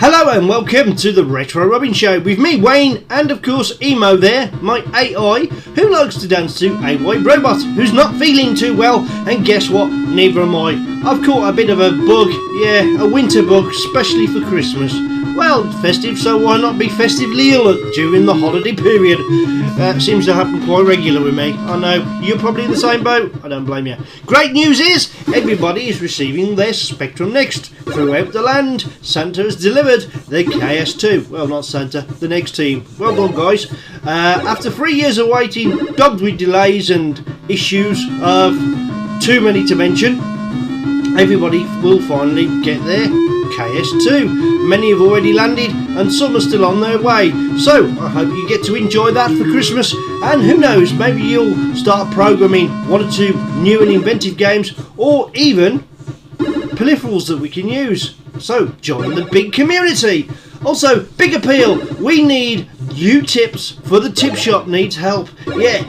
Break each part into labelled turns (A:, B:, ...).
A: Hello and welcome to the Retro Robbins show with me, Wayne, and of course Emo there, my AI, who likes to dance to a white robot who's not feeling too well, and guess what, neither am I. I've caught a bit of a bug, yeah, a winter bug, especially for Christmas. Well, festive, so why not be festively ill during the holiday period? Seems to happen quite regular with me. I know, you're probably in the same boat, I don't blame you. Great news is, everybody is receiving their Spectrum Next. Throughout the land, Santa has delivered the KS2. Well, not Santa, the Next team. Well done, guys. After 3 years of waiting, dogged with delays and issues of too many to mention, everybody will finally get their KS2. Many have already landed and some are still on their way, so I hope you get to enjoy that for Christmas, and who knows, maybe you'll start programming one or two new and inventive games, or even peripherals that we can use. So join the big community. Also, big appeal, we need you tips for the tip shop needs help. Yeah,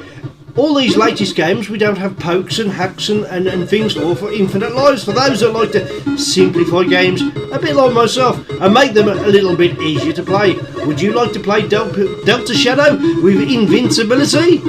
A: all these latest games, we don't have pokes and hacks and things for infinite lives. For those that like to simplify games, a bit like myself, and make them a little bit easier to play. Would you like to play Delta Shadow with invincibility?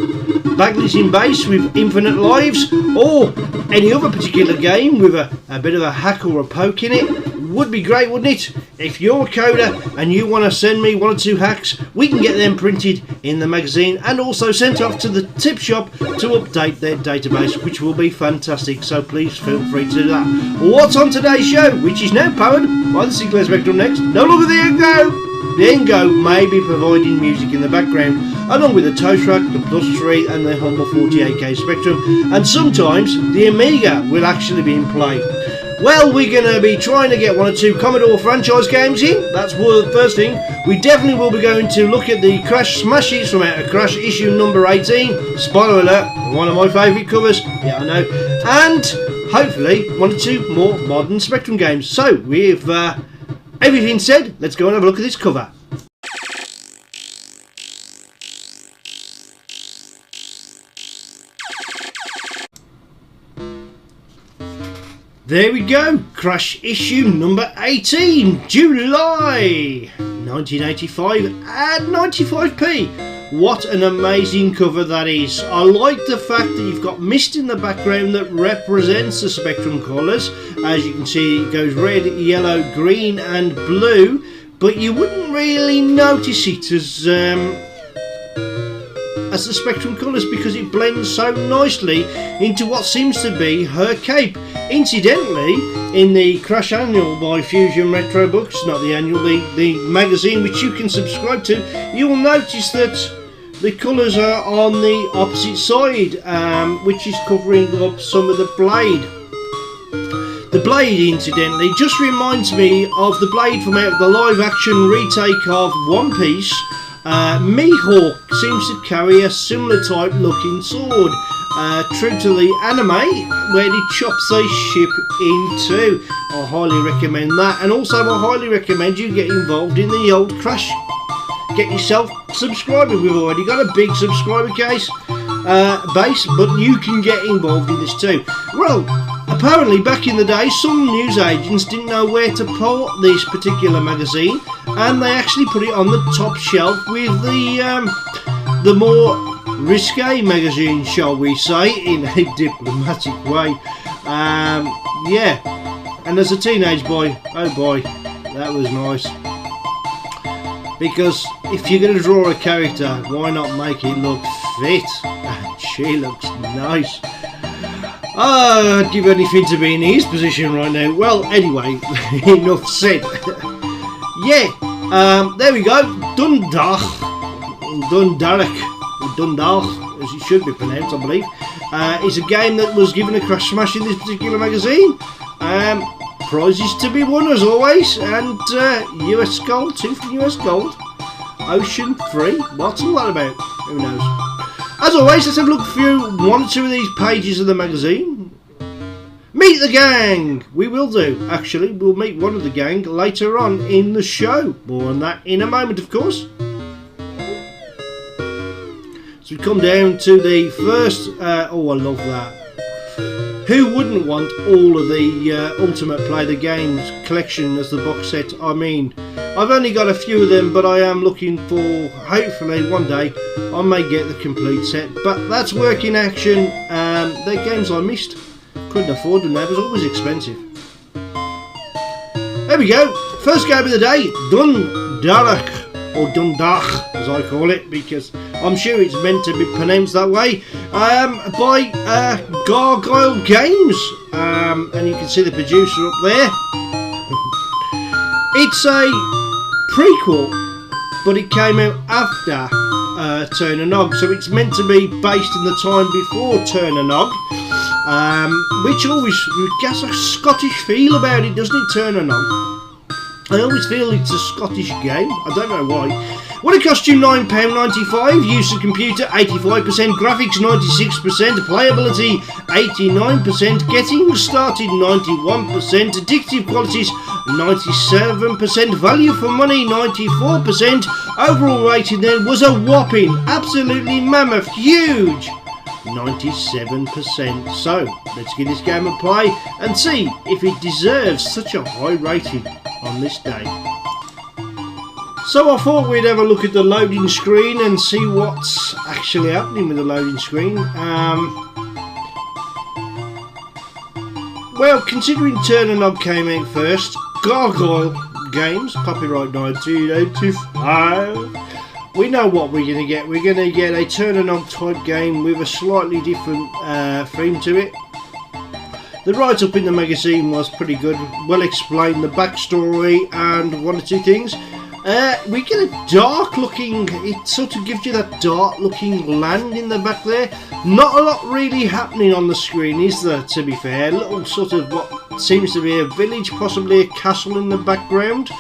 A: Bagley's in base with infinite lives? Or any other particular game with a bit of a hack or a poke in it? Would be great, wouldn't it? If you're a coder and you want to send me one or two hacks, we can get them printed in the magazine and also sent off to the tip shop to update their database, which will be fantastic, so please feel free to do that. What's on today's show, which is now powered by the Sinclair Spectrum Next, no longer the Engo. The Engo may be providing music in the background, along with the Toast Rack, the Plus 3 and the Humble 48K Spectrum, and sometimes the Amiga will actually be in play. Well, we're going to be trying to get one or two Commodore franchise games in. That's the first thing. We definitely will be going to look at the Crash Smashes from Out of Crash issue number 18. Spoiler alert, one of my favourite covers. Yeah, I know. And hopefully one or two more modern Spectrum games. So, with everything said, let's go and have a look at this cover. There we go, Crash issue number 18, July 1985 at 95p. What an amazing cover that is. I like the fact that you've got mist in the background that represents the Spectrum colours. As you can see, it goes red, yellow, green and blue, but you wouldn't really notice it as the Spectrum colours because it blends so nicely into what seems to be her cape. Incidentally, in the Crash Annual by Fusion Retro Books, not the annual, the magazine which you can subscribe to, you will notice that the colours are on the opposite side, which is covering up some of the blade. The blade, incidentally, just reminds me of the blade from out of the live action retake of One Piece. Mihawk seems to carry a similar type looking sword, true to the anime where he chops a ship in two. I highly recommend that, and also I highly recommend you get involved in the old Crash. Get yourself subscribing. We've already got a big subscriber base, but you can get involved in this too. Well, apparently back in the day some news agents didn't know where to put this particular magazine, and they actually put it on the top shelf with the more risque magazine, shall we say, in a diplomatic way. Yeah, and as a teenage boy, oh boy, that was nice. Because if you're going to draw a character, why not make it look fit? And she looks nice. Oh, I'd give anything to be in his position right now. Well, anyway, enough said. Yeah, there we go. Dundalk, as it should be pronounced, I believe. It's a game that was given a Crash Smash in this particular magazine. Prizes to be won as always, and US Gold, 2 from US Gold. Ocean 3, what's all that about? Who knows? As always, let's have a look through one or two of these pages of the magazine. Meet the gang! We will do, actually. We'll meet one of the gang later on in the show. More on that in a moment, of course. So we come down to the first... oh, I love that. Who wouldn't want all of the Ultimate Play the Games collection as the box set? I mean, I've only got a few of them, but I am looking for, hopefully one day, I may get the complete set. But that's work in action. They're games I missed. Couldn't afford them now, it was always expensive. There we go. First game of the day, Dundalk, or Dundalk as I call it, because I'm sure it's meant to be pronounced that way, by Gargoyle Games, and you can see the producer up there. It's a prequel, but it came out after Turn and Nog, so it's meant to be based in the time before Turn and Nog, which always gets a Scottish feel about it, doesn't it, Turn and Nog? I always feel it's a Scottish game, I don't know why. Well, it cost you £9.95, use of computer 85%, graphics 96%, playability 89%, getting started 91%, addictive qualities 97%, value for money 94%, overall rating then was a whopping, absolutely mammoth, huge 97%. So, let's give this game a play and see if it deserves such a high rating on this day. So I thought we'd have a look at the loading screen and see what's actually happening with the loading screen. Well, considering Turn and Nog came out first, Gargoyle Games, copyright 1985, we know what we're going to get. We're going to get a Turn and Nog type game with a slightly different theme to it. The write-up in the magazine was pretty good, well explained the backstory and one or two things. We get a dark looking, it sort of gives you that dark looking land in the back there. Not a lot really happening on the screen, is there, to be fair? A little sort of what seems to be a village, possibly a castle in the background.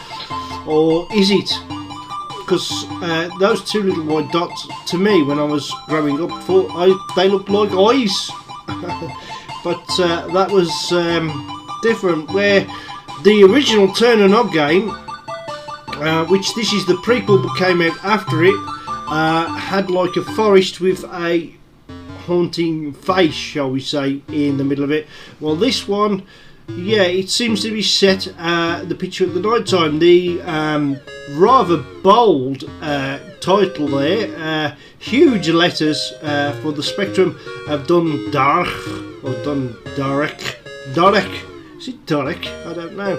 A: Or is it? Because those two little white dots, to me, when I was growing up, they looked like eyes. But that was different, where the original Turn and Nog game, which this is the prequel but came out after it, had like a forest with a haunting face, shall we say, in the middle of it. Well, this one, yeah, it seems to be set the picture at the night time. The rather bold title there, huge letters for the spectrum of Dundalk, or Dundalk, is it Dundalk? I don't know.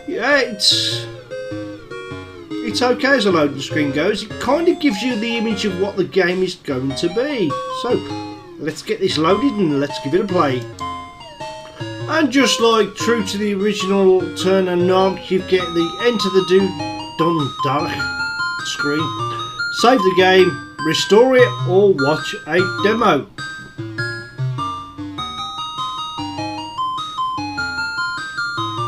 A: Yeah, it's okay as a loading screen goes. It kind of gives you the image of what the game is going to be. So let's get this loaded and let's give it a play. And just like true to the original Turn and Nog, you get the enter the Dundalk screen, save the game, restore it, or watch a demo.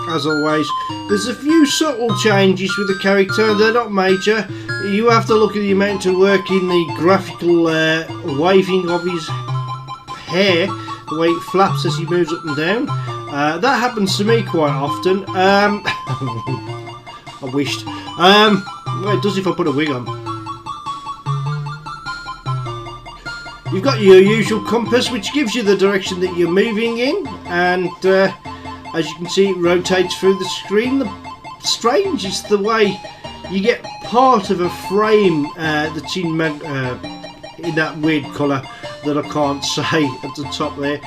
A: As always, there's a few subtle changes with the character, they're not major. You have to look at the amount of work in the graphical waving of his hair, the way it flaps as he moves up and down. That happens to me quite often. I wished. Well, it does if I put a wig on. You've got your usual compass, which gives you the direction that you're moving in, and as you can see, it rotates through the screen. The strange is the way you get part of a frame that's in that weird colour that I can't say at the top there.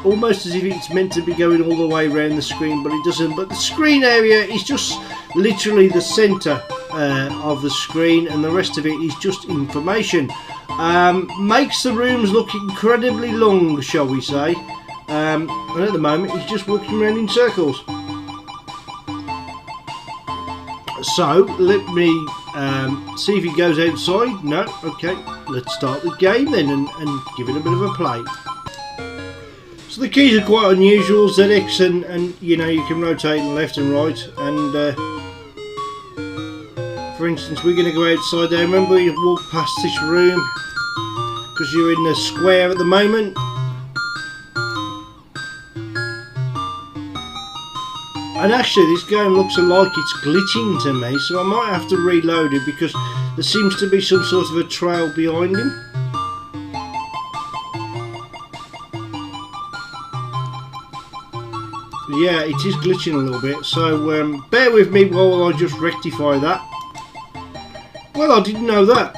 A: Almost as if it's meant to be going all the way around the screen, but it doesn't. But the screen area is just literally the centre of the screen, and the rest of it is just information. Makes the rooms look incredibly long, shall we say. And at the moment he's just walking around in circles. So let me see if he goes outside. No, okay, let's start the game then and give it a bit of a play. So the keys are quite unusual, ZX, and you know, you can rotate left and right, and for instance we're going to go outside there. Remember, you walk past this room because you're in the square at the moment. And actually this game looks like it's glitching to me, so I might have to reload it because there seems to be some sort of a trail behind him. Yeah, it is glitching a little bit, so bear with me while I just rectify that. Well, I didn't know that.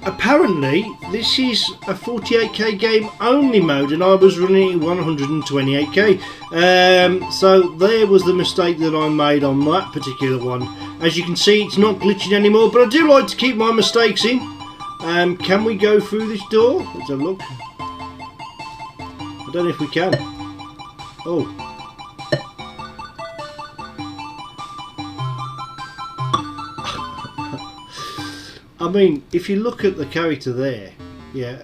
A: Apparently, this is a 48k game only mode, and I was running 128k. So there was the mistake that I made on that particular one. As you can see, it's not glitching anymore, but I do like to keep my mistakes in. Can we go through this door? Let's have a look. I don't know if we can. Oh. I mean, if you look at the character there, yeah,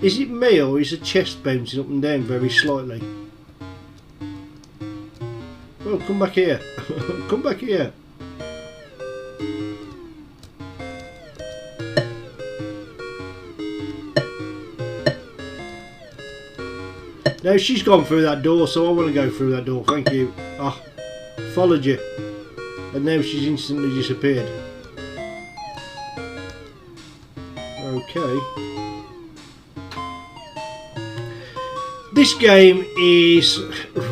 A: is it me or is the chest bouncing up and down very slightly? Well, come back here. Come back here. Now she's gone through that door, so I want to go through that door. Thank you. Ah, followed you, and now she's instantly disappeared. Okay. This game is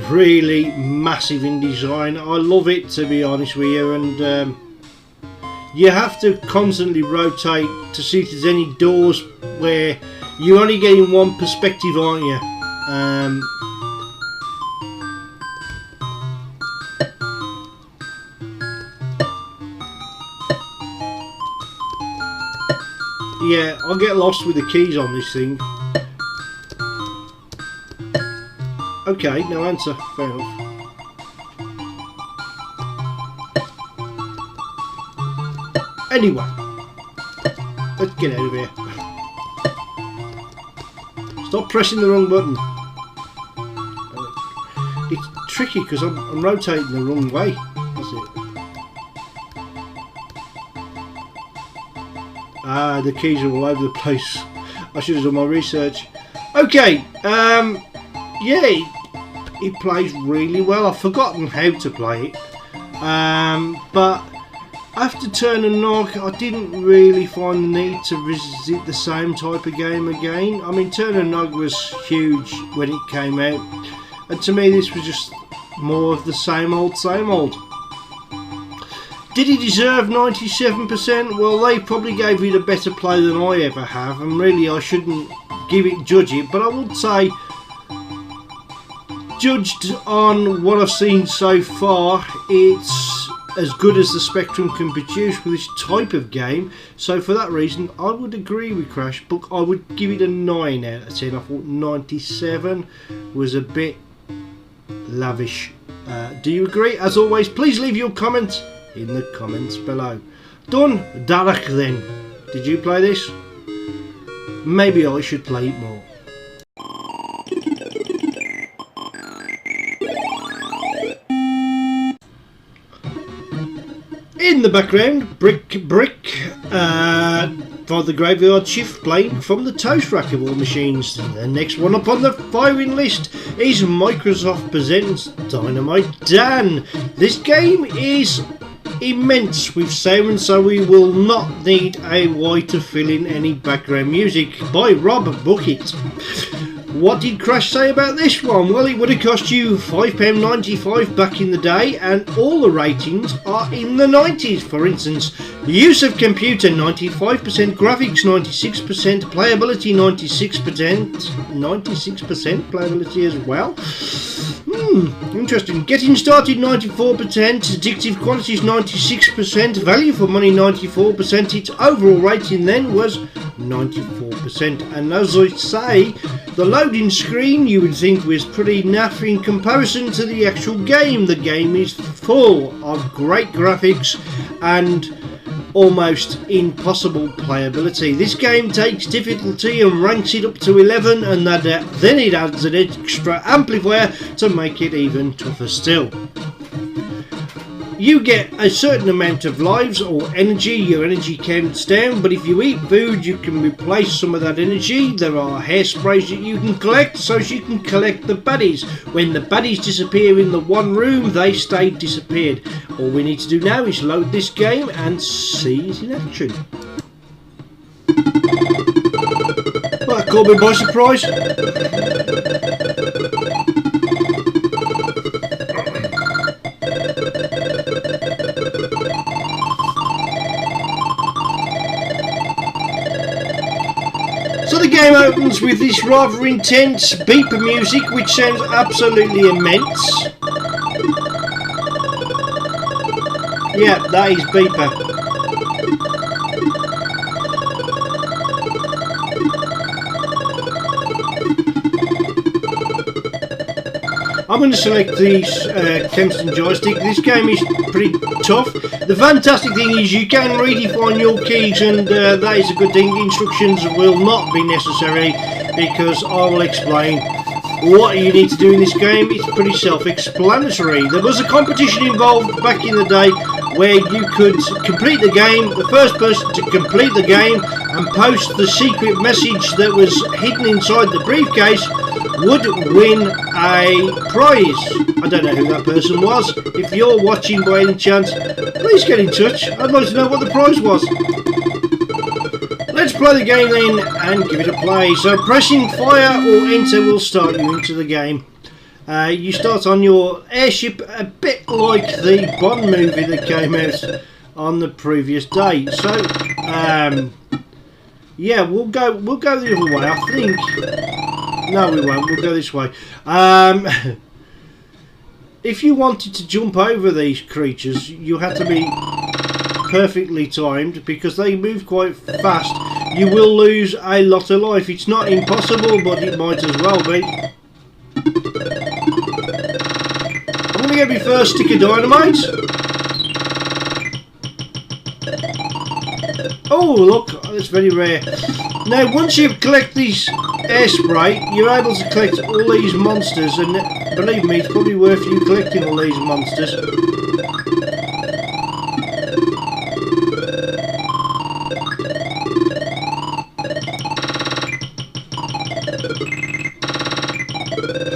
A: really massive in design. I love it, to be honest with you, and you have to constantly rotate to see if there's any doors where you're only getting one perspective, aren't you? Yeah, I'll get lost with the keys on this thing. Okay, no answer. Fair enough. Anyway, let's get out of here. Stop pressing the wrong button. It's tricky because I'm rotating the wrong way. That's it. Ah, the keys are all over the place. I should have done my research. Okay, yeah, it plays really well. I've forgotten how to play it, but after Turn and Nog, I didn't really find the need to revisit the same type of game again. I mean, Turn and Nog was huge when it came out, and to me this was just more of the same old, same old. Did he deserve 97%? Well, they probably gave it a better play than I ever have, and really I shouldn't judge it, but I would say, judged on what I've seen so far, it's as good as the Spectrum can produce with this type of game. So for that reason, I would agree with Crash, but I would give it a 9 out of 10. I thought 97 was a bit lavish. Do you agree? As always, please leave your comments in the comments below. Done. Darach then. Did you play this? Maybe I should play it more. In the background, Brick for the Graveyard Shift playing from the Toast Rack of all machines. The next one up on the firing list is Microsoft Presents Dynamite Dan. This game is immense with sound, so we will not need a Y to fill in any background music. By Rob Bucket. What did Crash say about this one? Well, it would have cost you £5.95 back in the day, and all the ratings are in the 90s. For instance, use of computer 95%, graphics 96%, playability 96% playability as well. Interesting. Getting started 94%, addictive qualities 96%, value for money 94%. Its overall rating then was 94%, and as I say, the loading screen you would think was pretty naff in comparison to the actual game. The game is full of great graphics and almost impossible playability. This game takes difficulty and ranks it up to 11, and then it adds an extra amplifier to make it even tougher still. You get a certain amount of lives or energy, your energy counts down, but if you eat food you can replace some of that energy. There are hairsprays that you can collect, so you can collect the baddies. When the baddies disappear in the one room, they stay disappeared. All we need to do now is load this game and see it in action. Well, that caught me by surprise. game opens with this rather intense beeper music, which sounds absolutely immense. Yeah, that is beeper. I'm going to select the Kempston joystick. This game is pretty tough. The fantastic thing is you can redefine your keys, and that is a good thing. Instructions will not be necessary because I will explain what you need to do in this game. It's pretty self-explanatory. There was a competition involved back in the day where you could complete the game. The first person to complete the game and post the secret message that was hidden inside the briefcase would win a prize. I don't know who that person was. If you're watching by any chance, please get in touch. I'd like to know what the prize was. Let's play the game then and give it a play. So pressing fire or enter will start you into the game. You start on your airship, a bit like the Bond movie that came out on the previous day. So yeah, we'll go the other way, I think. No, we won't. We'll go this way. If you wanted to jump over these creatures, you had to be perfectly timed because they move quite fast. You will lose a lot of life. It's not impossible, but it might as well be. I'm going to get my first stick of dynamite. Oh, look, that's very rare. Now, once you collect these air spray, you're able to collect all these monsters, and believe me, it's probably worth you collecting all these monsters.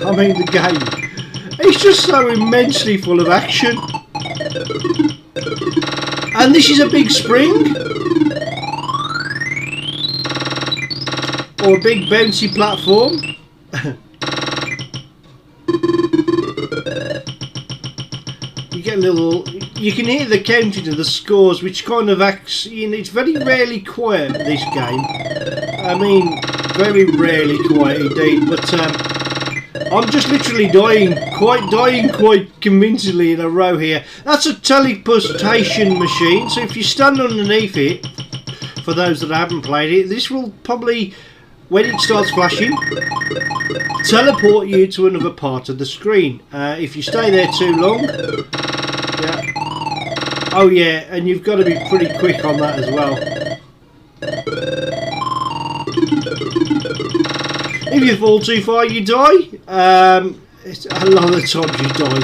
A: I mean, the game, it's just so immensely full of action. And this is a big spring. Or a big bouncy platform. You get a little. You can hear the counting of the scores, which kind of acts. You know, it's very rarely quiet, this game. I mean, very rarely quiet indeed. But I'm just literally dying quite convincingly in a row here. That's a teleportation machine. So if you stand underneath it, for those that haven't played it, this will probably, when it starts flashing, teleport you to another part of the screen. If you stay there too long, yeah. Oh yeah, and you've got to be pretty quick on that as well. If you fall too far, you die. A lot of the times you die.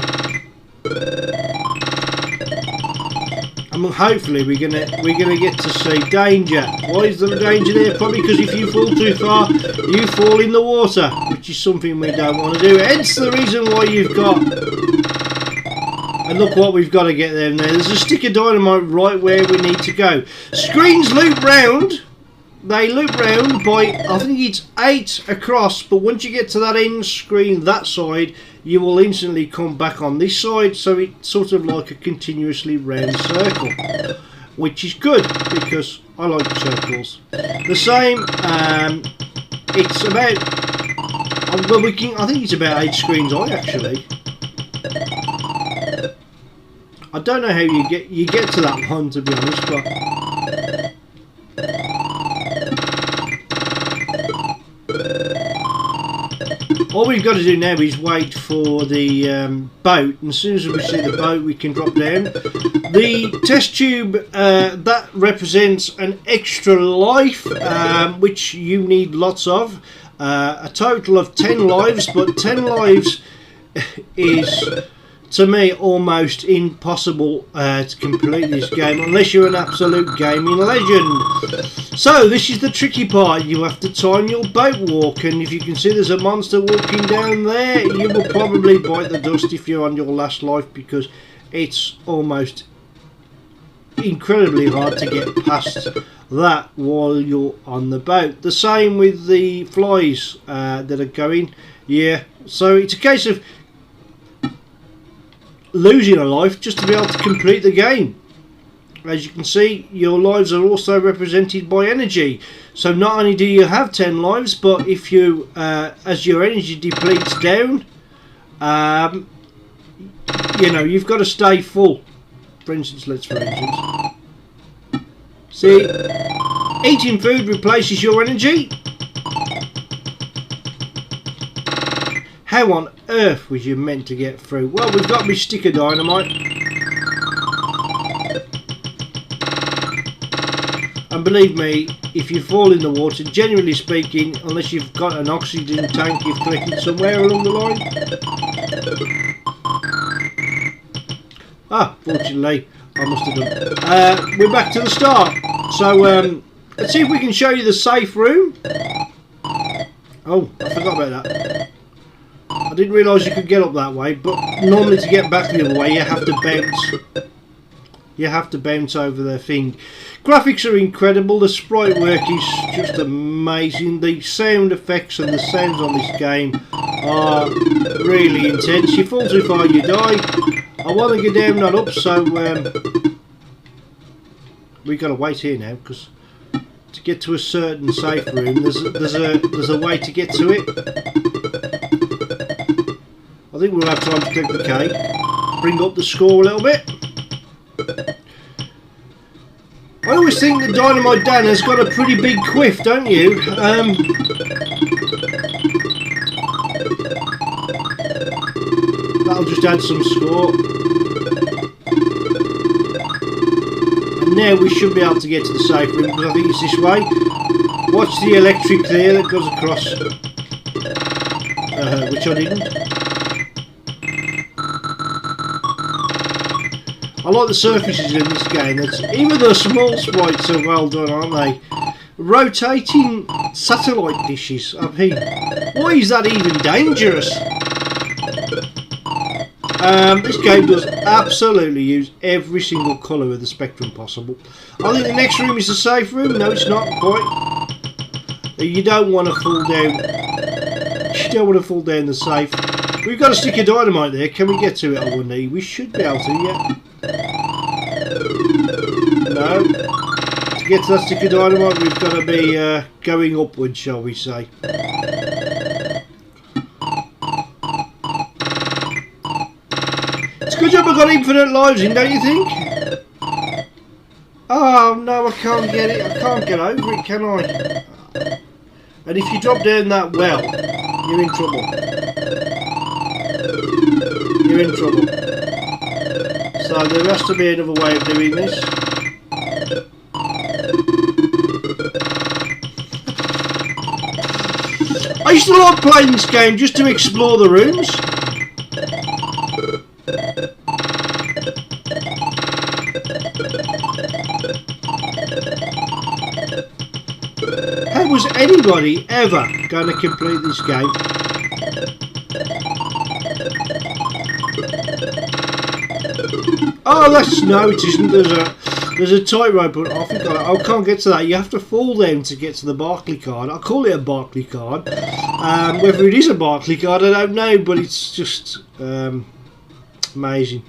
A: And hopefully we're gonna get to see danger. Why is there a danger there? Probably because if you fall too far, you fall in the water, which is something we don't want to do. Hence the reason why you've got. And look what we've got to get there. There's a stick of dynamite right where we need to go. Screens loop round. They loop round by, I think it's 8 across, but once you get to that end screen, that side, you will instantly come back on this side, so it's sort of like a continuously round circle, which is good because I like circles. The same, it's about, well, I think it's about 8 screens high actually. I don't know how you get to that one, to be honest, but all we've got to do now is wait for the boat, and as soon as we see the boat we can drop down. The test tube, that represents an extra life, which you need lots of. A total of 10 lives, but 10 lives is, to me, almost impossible to complete this game unless you're an absolute gaming legend. So this is the tricky part. You have to time your boat walk, and if you can see there's a monster walking down there, you will probably bite the dust if you're on your last life, because it's almost incredibly hard to get past that while you're on the boat. The same with the flies that are going. Yeah, so it's a case of losing a life just to be able to complete the game. as you can see, your lives are also represented by energy. So not only do you have 10 lives, but if you, as your energy depletes down, you know, you've got to stay full. For instance, see, eating food replaces your energy. How on earth was you meant to get through? Well, we've got my stick of dynamite. And believe me, if you fall in the water, generally speaking, unless you've got an oxygen tank you've collected somewhere along the line. Ah, fortunately, I must have done. We're back to the start. So, let's see if we can show you the safe room. Oh, I forgot about that. I didn't realise you could get up that way, but normally to get back the other way, you have to bounce. You have to bounce over the thing. Graphics are incredible. The sprite work is just amazing. The sound effects and the sounds on this game are really intense. You fall too far, you die. I want to go down, not up, so we've got to wait here now, because to get to a certain safe room, there's a way to get to it. I think we'll have time to click the K, bring up the score a little bit. I always think that Dynamite Dan has got a pretty big quiff, don't you? That'll just add some score. And now we should be able to get to the safe room, because I think it's this way. Watch the electric there that goes across, which I didn't. I like the surfaces in this game. Even the small sprites are well done, aren't they? Rotating satellite dishes. I mean, why is that even dangerous? This game does absolutely use every single colour of the spectrum possible. I think the next room is the safe room. No, it's not quite. You don't want to fall down. You don't want to fall down the safe. We've got a stick of dynamite there. Can we get to it on one knee? We should be able to, yeah. No. To get to that stick of dynamite, we've got to be going upwards, shall we say. It's a good job I got infinite lives in, don't you think? Oh no, I can't get it. I can't get over it, can I? And if you drop down that well, you're in trouble. You're in trouble. So there has to be another way of doing this. I used to like playing this game just to explore the rooms. How was anybody ever going to complete this game? Oh, that's no, it isn't. There's a tightrope, but I can't get to that. You have to fall down to get to the Barclay card. I call it a Barclay card. Whether it is a Barclay card, I don't know, but it's just amazing.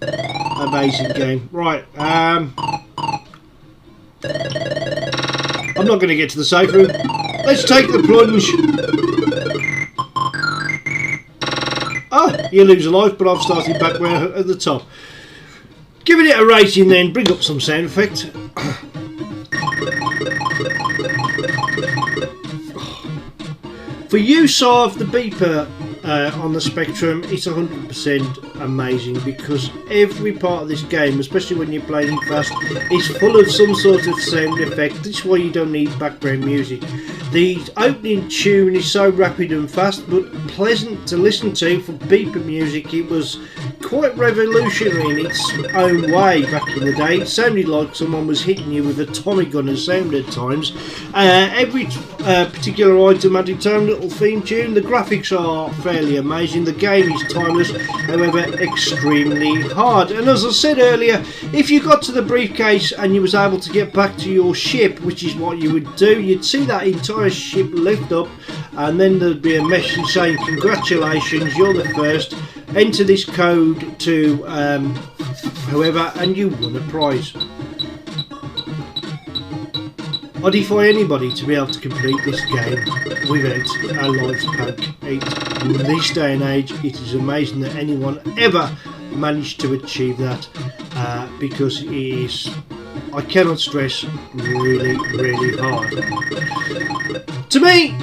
A: Amazing game. Right. I'm not going to get to the safe room. Let's take the plunge. Oh, you lose a life, but I've started back where at the top. Giving it a rating then, bring up some sound effect. For use of the beeper on the Spectrum, it's 100% amazing, because every part of this game, especially when you're playing fast, is full of some sort of sound effect. That's why you don't need background music. The opening tune is so rapid and fast, but pleasant to listen to for beeper music. It was quite revolutionary in its own way back in the day. It sounded like someone was hitting you with a Tommy gun and sound at times. Every particular item had its own little theme tune. The graphics are fairly amazing. The game is timeless, however extremely hard. And as I said earlier, if you got to the briefcase and you was able to get back to your ship, which is what you would do, you'd see that entire ship lift up, and then there'd be a message saying congratulations, you're the first, enter this code to whoever, and you won a prize. I defy anybody to be able to complete this game without a lives pack. In this day and age, it is amazing that anyone ever managed to achieve that, because it is, I cannot stress, really, really hard. To me,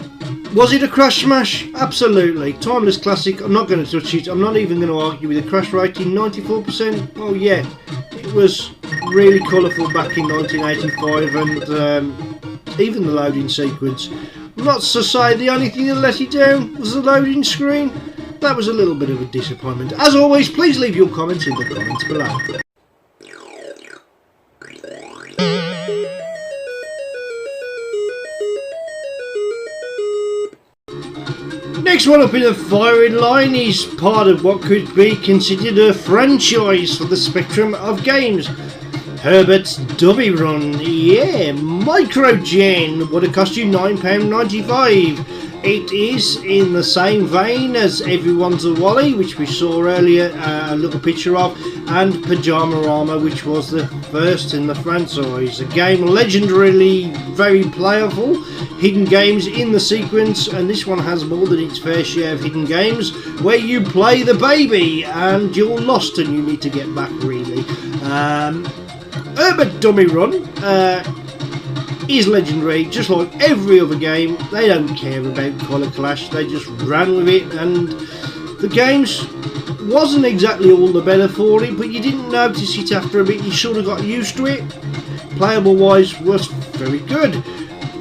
A: was it a crash smash? Absolutely. Timeless classic. I'm not going to touch it. I'm not even going to argue with the crash rating. 94%? Oh yeah. It was really colourful back in 1985, and even the loading sequence. Not to say the only thing that let it down was the loading screen. That was a little bit of a disappointment. As always, please leave your comments in the comments below. Next one up in the firing line is part of what could be considered a franchise for the spectrum of games. Herbert's Dummy Run, yeah, Microgen, would have cost you £9.95. It is in the same vein as Everyone's a Wally, which we saw earlier, a little picture of, and Pyjama-Rama, which was the first in the franchise. A game legendarily very playable, hidden games in the sequence, and this one has more than its fair share of hidden games, where you play the baby and you're lost and you need to get back, really. Herbert Dummy Run is legendary, just like every other game. They don't care about colour clash, they just ran with it, and the games wasn't exactly all the better for it, but you didn't notice it after a bit. You sort of got used to it. Playable wise was very good.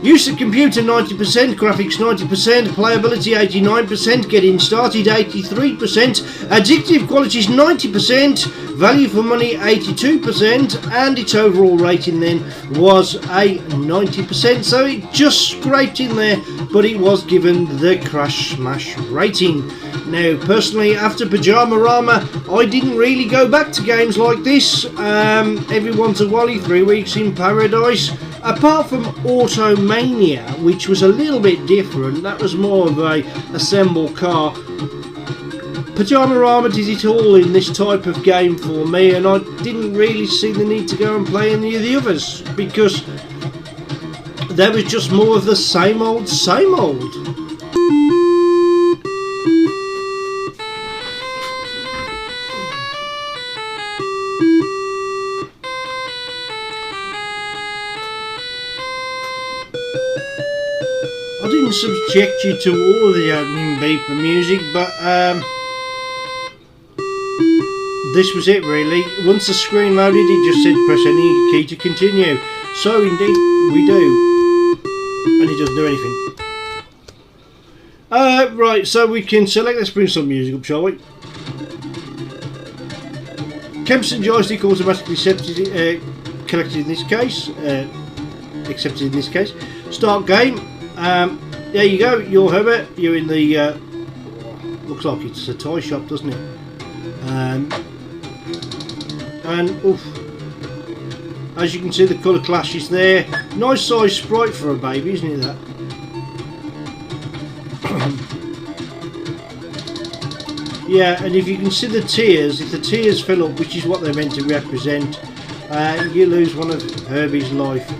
A: Use of computer 90%, graphics 90%, playability 89%, getting started 83%, addictive qualities 90%, value for money 82%, and its overall rating then was a 90%, so it just scraped in there, but it was given the crash smash rating. Now personally, after Pyjama-Rama, I didn't really go back to games like this. Everyone's a Wally, 3 Weeks in Paradise, apart from Automania, which was a little bit different. That was more of a assemble car. Pyjama-Rama did it all in this type of game for me, and I didn't really see the need to go and play any of the others, because there was just more of the same old, same old. I didn't subject you to all of the opening beeper music, but this was it really. Once the screen loaded, it just said press any key to continue. So indeed we do, and it doesn't do anything. Right, so we can select. Let's bring some music up, shall we? Kempston joystick automatically collected in this case. Accepted in this case. Start game. There you go. You're Herbert. You're in the. Looks like it's a toy shop, doesn't it? And oof, as you can see, the colour clash is there. Nice size sprite for a baby, isn't it? That. Yeah, and if you can see the tears, if the tears fill up, which is what they're meant to represent, you lose one of Herbie's life.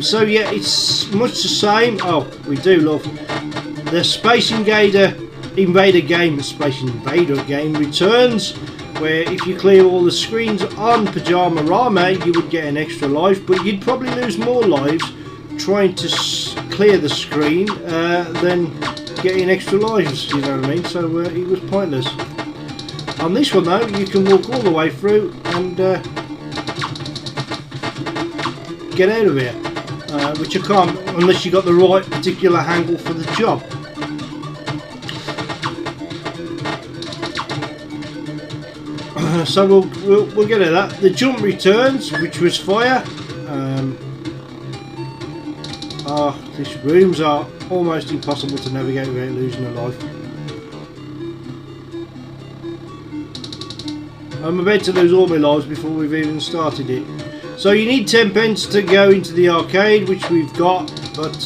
A: So yeah, it's much the same. Oh, we do love the Space Invader game. Space Invader game returns, where if you clear all the screens on Pyjama-Rama, you would get an extra life, but you'd probably lose more lives trying to clear the screen than getting extra lives, you know what I mean? So it was pointless. On this one though, you can walk all the way through and get out of here, which you can't unless you got the right particular angle for the job. So we'll get at that. The jump returns, which was fire. These rooms are almost impossible to navigate without losing a life. I'm about to lose all my lives before we've even started it. So you need 10 pence to go into the arcade, which we've got, but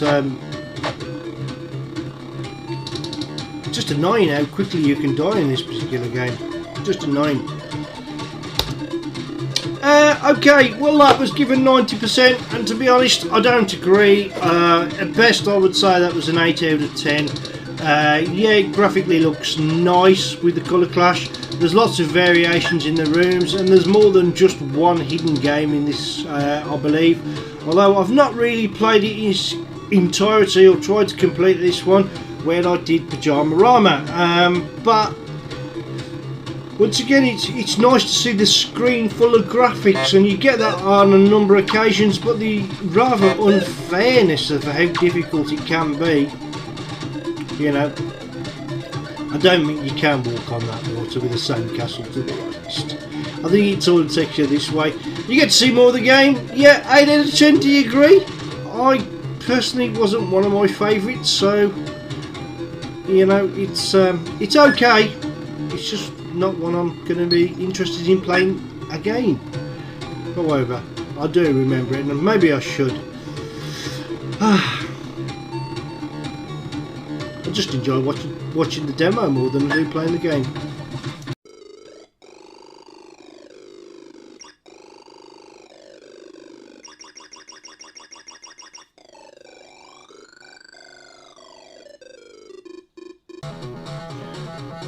A: just annoying how quickly you can die in this particular game. Just annoying. Okay, well that was given 90%, and to be honest, I don't agree. At best, I would say that was an 8 out of 10. Yeah, it graphically looks nice with the colour clash. There's lots of variations in the rooms, and there's more than just one hidden game in this, I believe. Although I've not really played it in its entirety or tried to complete this one, where I did Pajama Rama. But once again, it's nice to see the screen full of graphics, and you get that on a number of occasions, but the rather unfairness of how difficult it can be, you know, I don't think you can walk on that water with the same castle, to be honest. I think it's all the texture this way. You get to see more of the game. Yeah, 8 out of 10, do you agree? I personally wasn't one of my favourites, so, you know, it's okay. It's just not one I'm going to be interested in playing again. However, I do remember it, and maybe I should. I just enjoy watching the demo more than I do playing the game.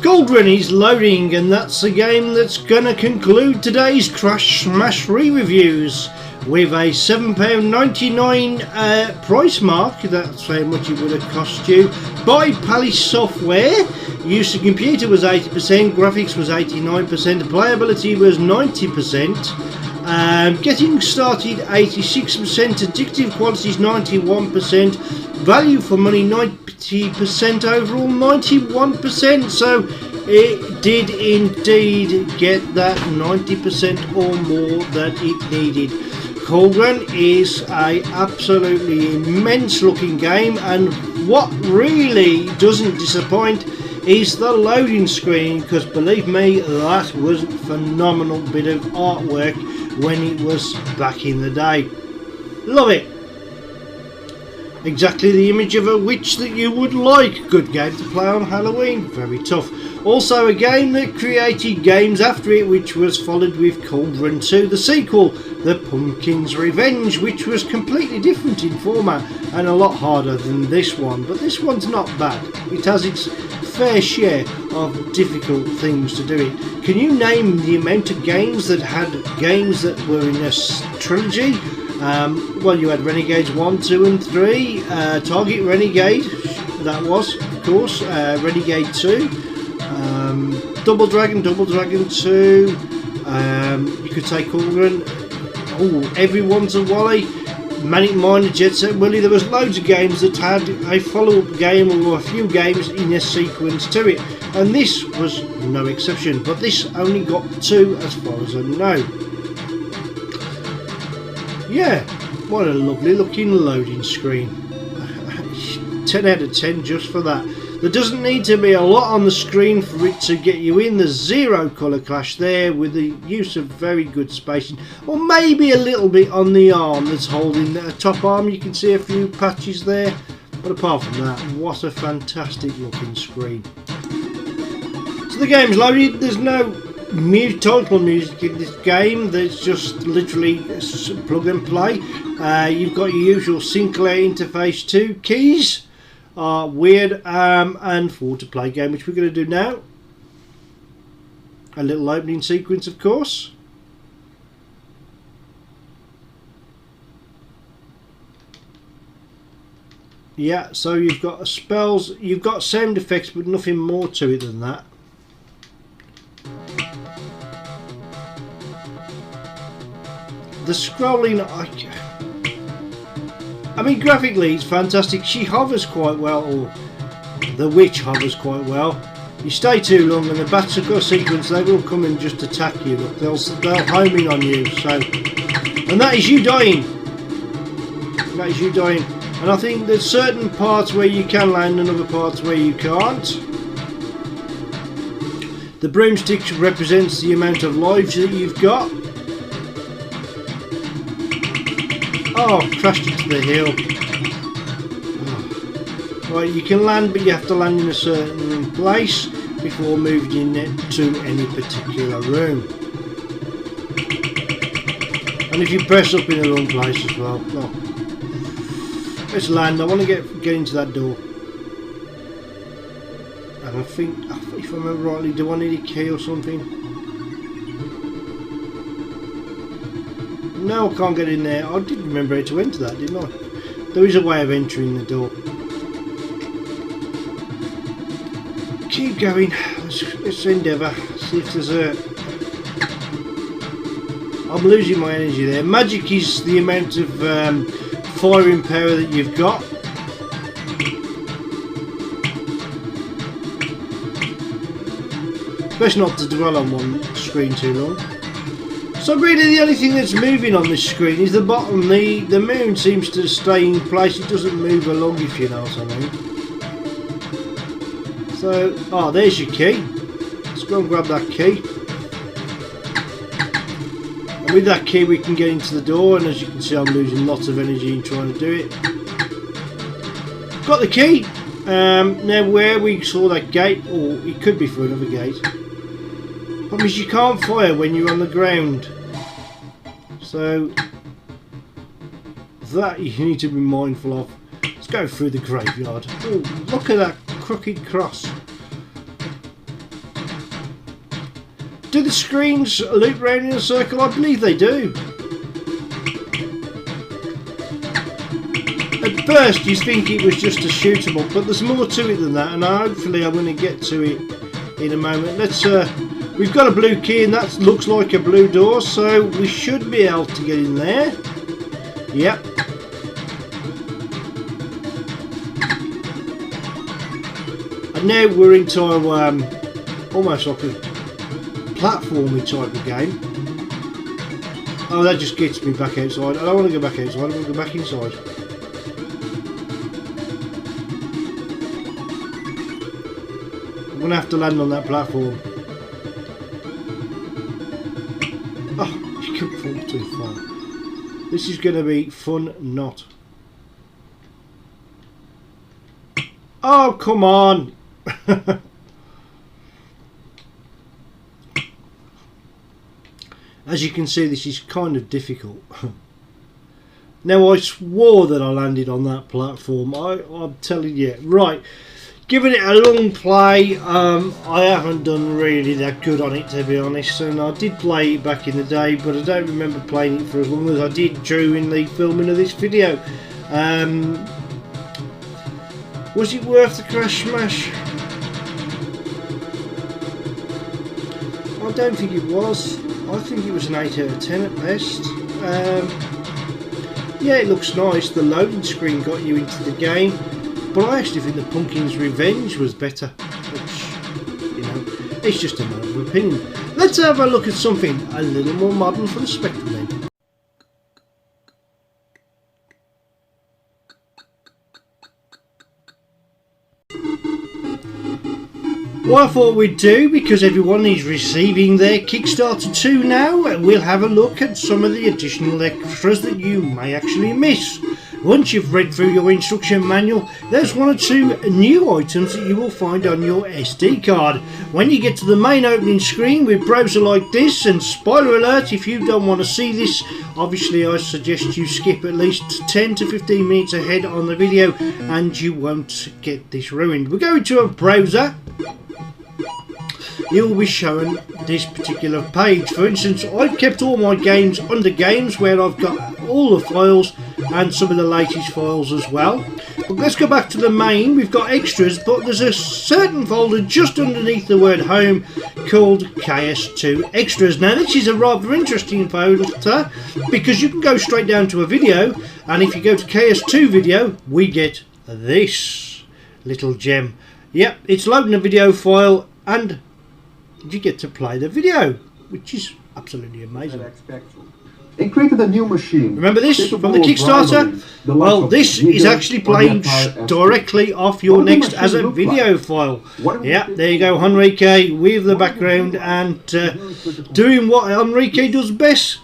A: Cauldron is loading, and that's the game that's going to conclude today's Crash Smash re-reviews with a £7.99 price mark. That's how much it would have cost you. By Palace Software. Use of computer was 80%, graphics was 89%, playability was 90%. Getting started 86%, addictive qualities 91%, value for money 90%, overall 91%, so it did indeed get that 90% or more that it needed. Cauldron is a absolutely immense looking game, and what really doesn't disappoint is the loading screen, because believe me, that was a phenomenal bit of artwork when it was back in the day. Love it. Exactly the image of a witch that you would like. Good game to play on Halloween. Very tough. Also a game that created games after it, which was followed with Cauldron 2, the sequel, The Pumpkin's Revenge, which was completely different in format and a lot harder than this one. But this one's not bad. It has its fair share of difficult things to do it. Can you name the amount of games that had games that were in a trilogy? Well, you had Renegades 1, 2 and 3, Target Renegade, that was, of course, Renegade 2, Double Dragon 2, you could say Cauldron, Everyone's a Wally, Manic Miner, Jet Set Willy. There was loads of games that had a follow-up game or a few games in a sequence to it, and this was no exception, but this only got 2 as far as I know. Yeah, what a lovely looking loading screen. 10 out of 10 just for that. There doesn't need to be a lot on the screen for it to get you in. There's zero colour clash there, with the use of very good spacing, or maybe a little bit on the arm that's holding the top arm. You can see a few patches there, but apart from that, what a fantastic looking screen. So the game's loaded. There's no title music in this game. There's just literally plug and play. You've got your usual Sinclair interface 2 keys, weird, and 4 to play game, which we're going to do now. A little opening sequence, of course. Yeah, so you've got spells, you've got sound effects, but nothing more to it than that. The scrolling, I mean, graphically it's fantastic. She hovers quite well, or the witch hovers quite well. You stay too long and the bats have got a sequence, they will come and just attack you. Look, they'll home in on you. So, and that is you dying. That is you dying. And I think there's certain parts where you can land and other parts where you can't. The broomstick represents the amount of lives that you've got. Oh, crashed into the hill. Oh. Right, you can land, but you have to land in a certain place before moving in to any particular room. And if you press up in the wrong place as well. Oh. Let's land. I want to get into that door. And I think, if I remember rightly, do I need a key or something? No, I can't get in there. I didn't remember how to enter that, didn't I? There is a way of entering the door. Keep going. Let's endeavour. See if there's a... I'm losing my energy there. Magic is the amount of firing power that you've got. Best not to dwell on one screen too long. So really the only thing that's moving on this screen is the bottom. The moon seems to stay in place. It doesn't move along, if you know what I mean. So, there's your key. Let's go and grab that key. And with that key we can get into the door, and as you can see I'm losing lots of energy in trying to do it. Got the key. Now where we saw that gate, or it could be for another gate. Problem is you can't fire when you're on the ground, so that you need to be mindful of. Let's go through the graveyard. Oh, look at that crooked cross. Do the screens loop round in a circle? I believe they do. At first you think it was just a shoot 'em up, but there's more to it than that, and hopefully I'm going to get to it in a moment. Let's we've got a blue key, and that looks like a blue door, so we should be able to get in there. Yep. And now we're into almost like a platformy type of game. Oh, that just gets me back outside. I don't want to go back outside, I want to go back inside. I'm going to have to land on that platform. Oh, you can fall too far. This is going to be fun not. Oh, come on! As you can see, this is kind of difficult. Now, I swore that I landed on that platform. I'm telling you. Right, giving it a long play. I haven't done really that good on it, to be honest. And I did play it back in the day, but I don't remember playing it for as long as I did during the filming of this video. Was it worth the crash smash? I don't think it was. I think it was an 8 out of 10 at best. Yeah, it looks nice. The loading screen got you into the game, but I actually think the Pumpkin's Revenge was better. Which, you know, it's just a matter of opinion. Let's have a look at something a little more modern from Spectrum then. What I thought we'd do, because everyone is receiving their Kickstarter 2 now, we'll have a look at some of the additional extras that you may actually miss. Once you've read through your instruction manual, there's 1 or 2 new items that you will find on your SD card. When you get to the main opening screen with browser like this, and spoiler alert, if you don't want to see this, obviously I suggest you skip at least 10 to 15 minutes ahead on the video and you won't get this ruined. We're going to a browser. You will be shown this particular page. For instance, I've kept all my games under games, where I've got all the files and some of the latest files as well. But let's go back to the main. We've got extras, but there's a certain folder just underneath the word home called KS2 Extras. Now this is a rather interesting folder, because you can go straight down to a video, and if you go to KS2 video, we get this little gem. Yep, it's loading a video file, and you get to play the video, which is absolutely amazing.
B: They created a new machine.
A: Remember this from the Kickstarter? Well, this is actually playing directly off your Next as a video file. Yeah, there you go, Enrique with the background, and doing what Enrique does best.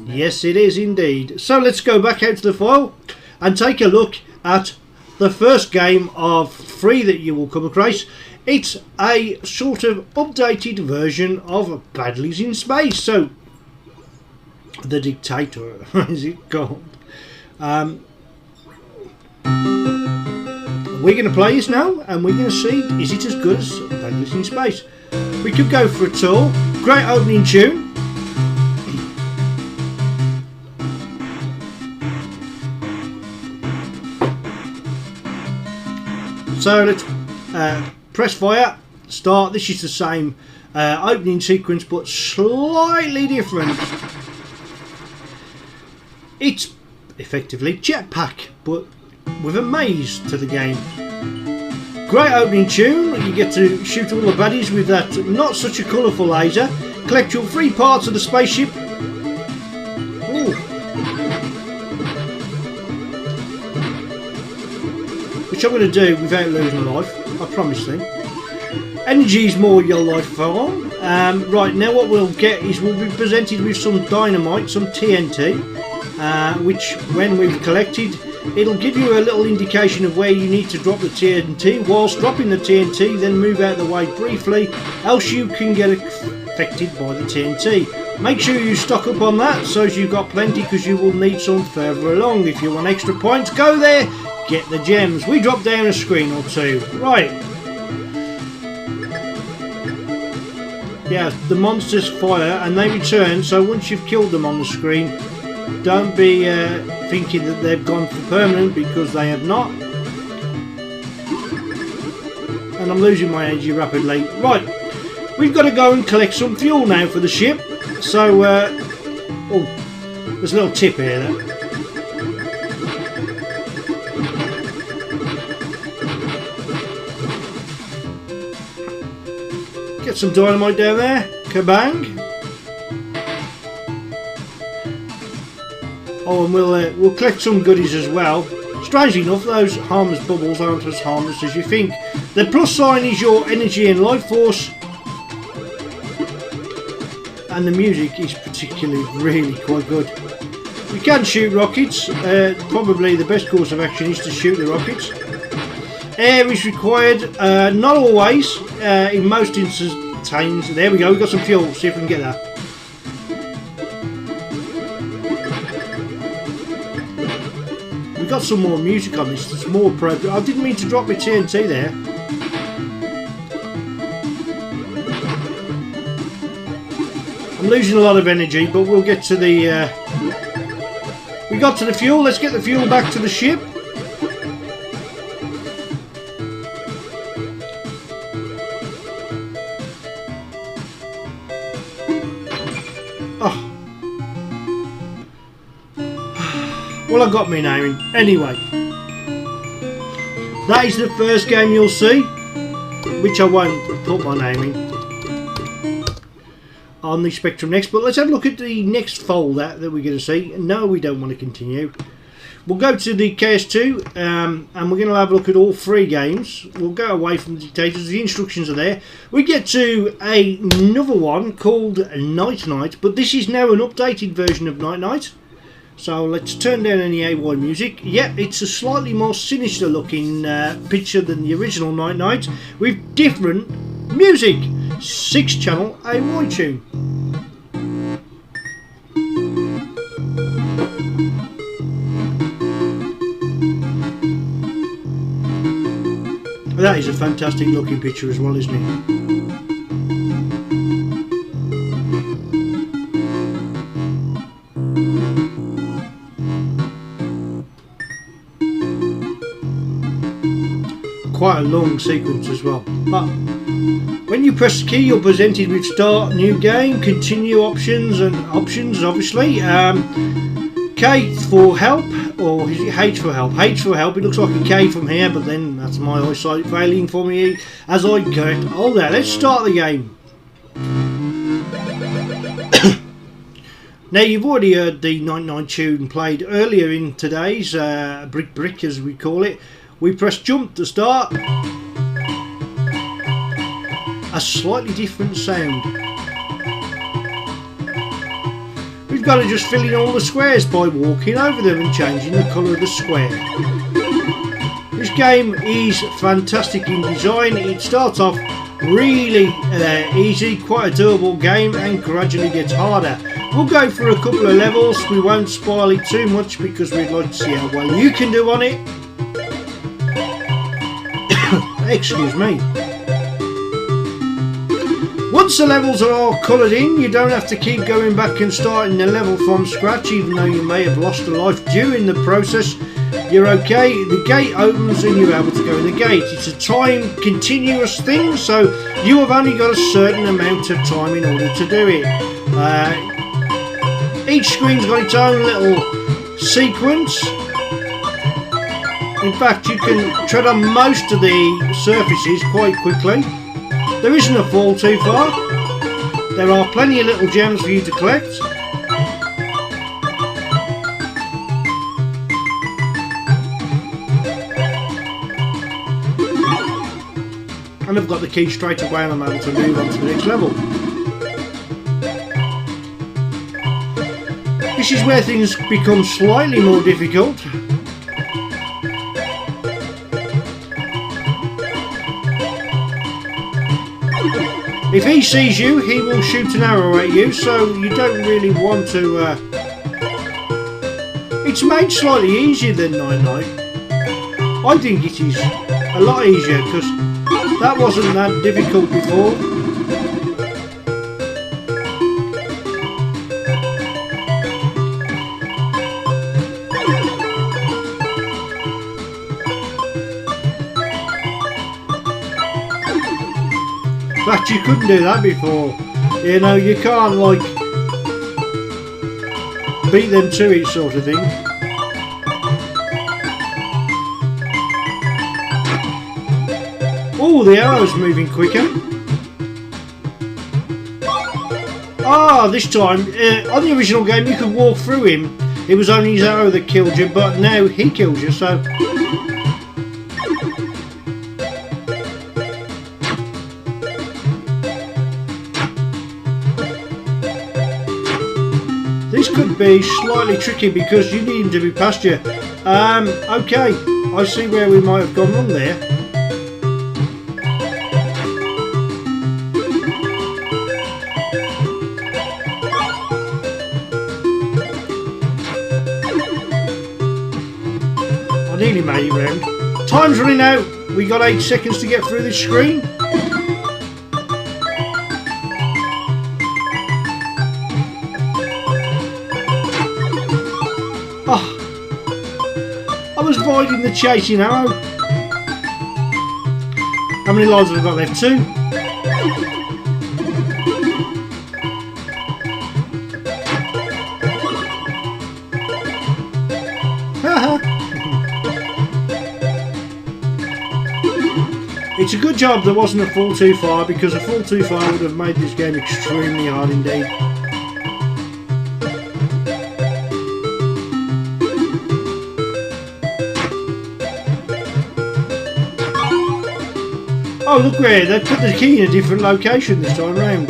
A: Yes, it is indeed. So let's go back out to the file and take a look at the first game of 3 that you will come across. It's a sort of updated version of Badlies in Space. So the Dictator, is it called? We're going to play this now, and we're going to see, is it as good as Dangerous in Space? We could go for a tour. Great opening tune. So let's press fire, start. This is the same opening sequence, but slightly different. It's effectively Jetpack, but with a maze to the game. Great opening tune. You get to shoot all the baddies with that not such a colourful laser. Collect your 3 parts of the spaceship. Ooh. Which I'm going to do without losing a life, I promise you. Energy is more your life form. Right, now what we'll get is we'll be presented with some dynamite, some TNT, which when we've collected, it'll give you a little indication of where you need to drop the TNT. Whilst dropping the TNT, then move out of the way briefly, else you can get affected by the TNT. Make sure you stock up on that so as you've got plenty, because you will need some further along. If you want extra points, go there, get the gems. We drop down a screen or two. Right. Yeah, the monsters fire and they return, so once you've killed them on the screen, don't be thinking that they've gone for permanent, because they have not. And I'm losing my energy rapidly. Right, we've got to go and collect some fuel now for the ship. So, oh, there's a little tip here there. Get some dynamite down there. Kabang. Oh, and we'll collect some goodies as well. Strangely enough, those harmless bubbles aren't as harmless as you think. The plus sign is your energy and life force. And the music is particularly really quite good. You can shoot rockets. Probably the best course of action is to shoot the rockets. Air is required, not always, in most instances. There we go, we've got some fuel, see if we can get that. We've got some more music on this, that's more appropriate. I didn't mean to drop my TNT there. I'm losing a lot of energy, but we'll get to the... we got to the fuel, let's get the fuel back to the ship. Well, I got me naming. Anyway, that is the first game you'll see, which I won't put my name in, on the Spectrum Next. But let's have a look at the next fold that we're going to see. No, we don't want to continue. We'll go to the KS2, and we're going to have a look at all 3 games. We'll go away from the Dictators. The instructions are there. We get to another one called Night Night, but this is now an updated version of Night Night. So let's turn down any AY music. Yep, it's a slightly more sinister looking picture than the original Night Night, with different music. 6-channel AY tune. That is a fantastic looking picture as well, isn't it? Quite a long sequence as well. But when you press the key, you're presented with start new game, continue options, and options obviously. K for help, or is it H for help? H for help. It looks like a K from here, but then that's my eyesight failing for me as I get older. Let's start the game. Now, you've already heard the Night Night tune played earlier in today's Brick as we call it. We press jump to start. A slightly different sound. We've got to just fill in all the squares by walking over them and changing the colour of the square. This game is fantastic in design. It starts off really easy, quite a doable game, and gradually gets harder. We'll go through a couple of levels. We won't spoil it too much because we'd like to see how well you can do on it. Excuse me. Once the levels are all coloured in, you don't have to keep going back and starting the level from scratch, even though you may have lost a life during the process. You're okay, the gate opens and you're able to go in the gate. It's a time continuous thing, so you have only got a certain amount of time in order to do it. Each screen's got its own little sequence. In fact, you can tread on most of the surfaces quite quickly. There isn't a fall too far. There are plenty of little gems for you to collect. And I've got the key straight away and I'm able to move on to the next level. This is where things become slightly more difficult. If he sees you, he will shoot an arrow at you, so you don't really want to... It's made slightly easier than Night Night. I think it is a lot easier because that wasn't that difficult before. But you couldn't do that before. You know, you can't like beat them to it sort of thing. Oh, the arrow's moving quicker. Ah, this time, on the original game you could walk through him. It was only his arrow that killed you, but now he kills you, so... This could be slightly tricky because you need him to be past you. Okay, I see where we might have gone wrong there. I nearly made it round. Time's running out. We got 8 seconds to get through this screen. I was avoiding the chasing arrow. How many lives have I got left? 2. It's a good job there wasn't a fall too far, because a fall too far would have made this game extremely hard indeed. Oh, look where they put the key in a different location this time round.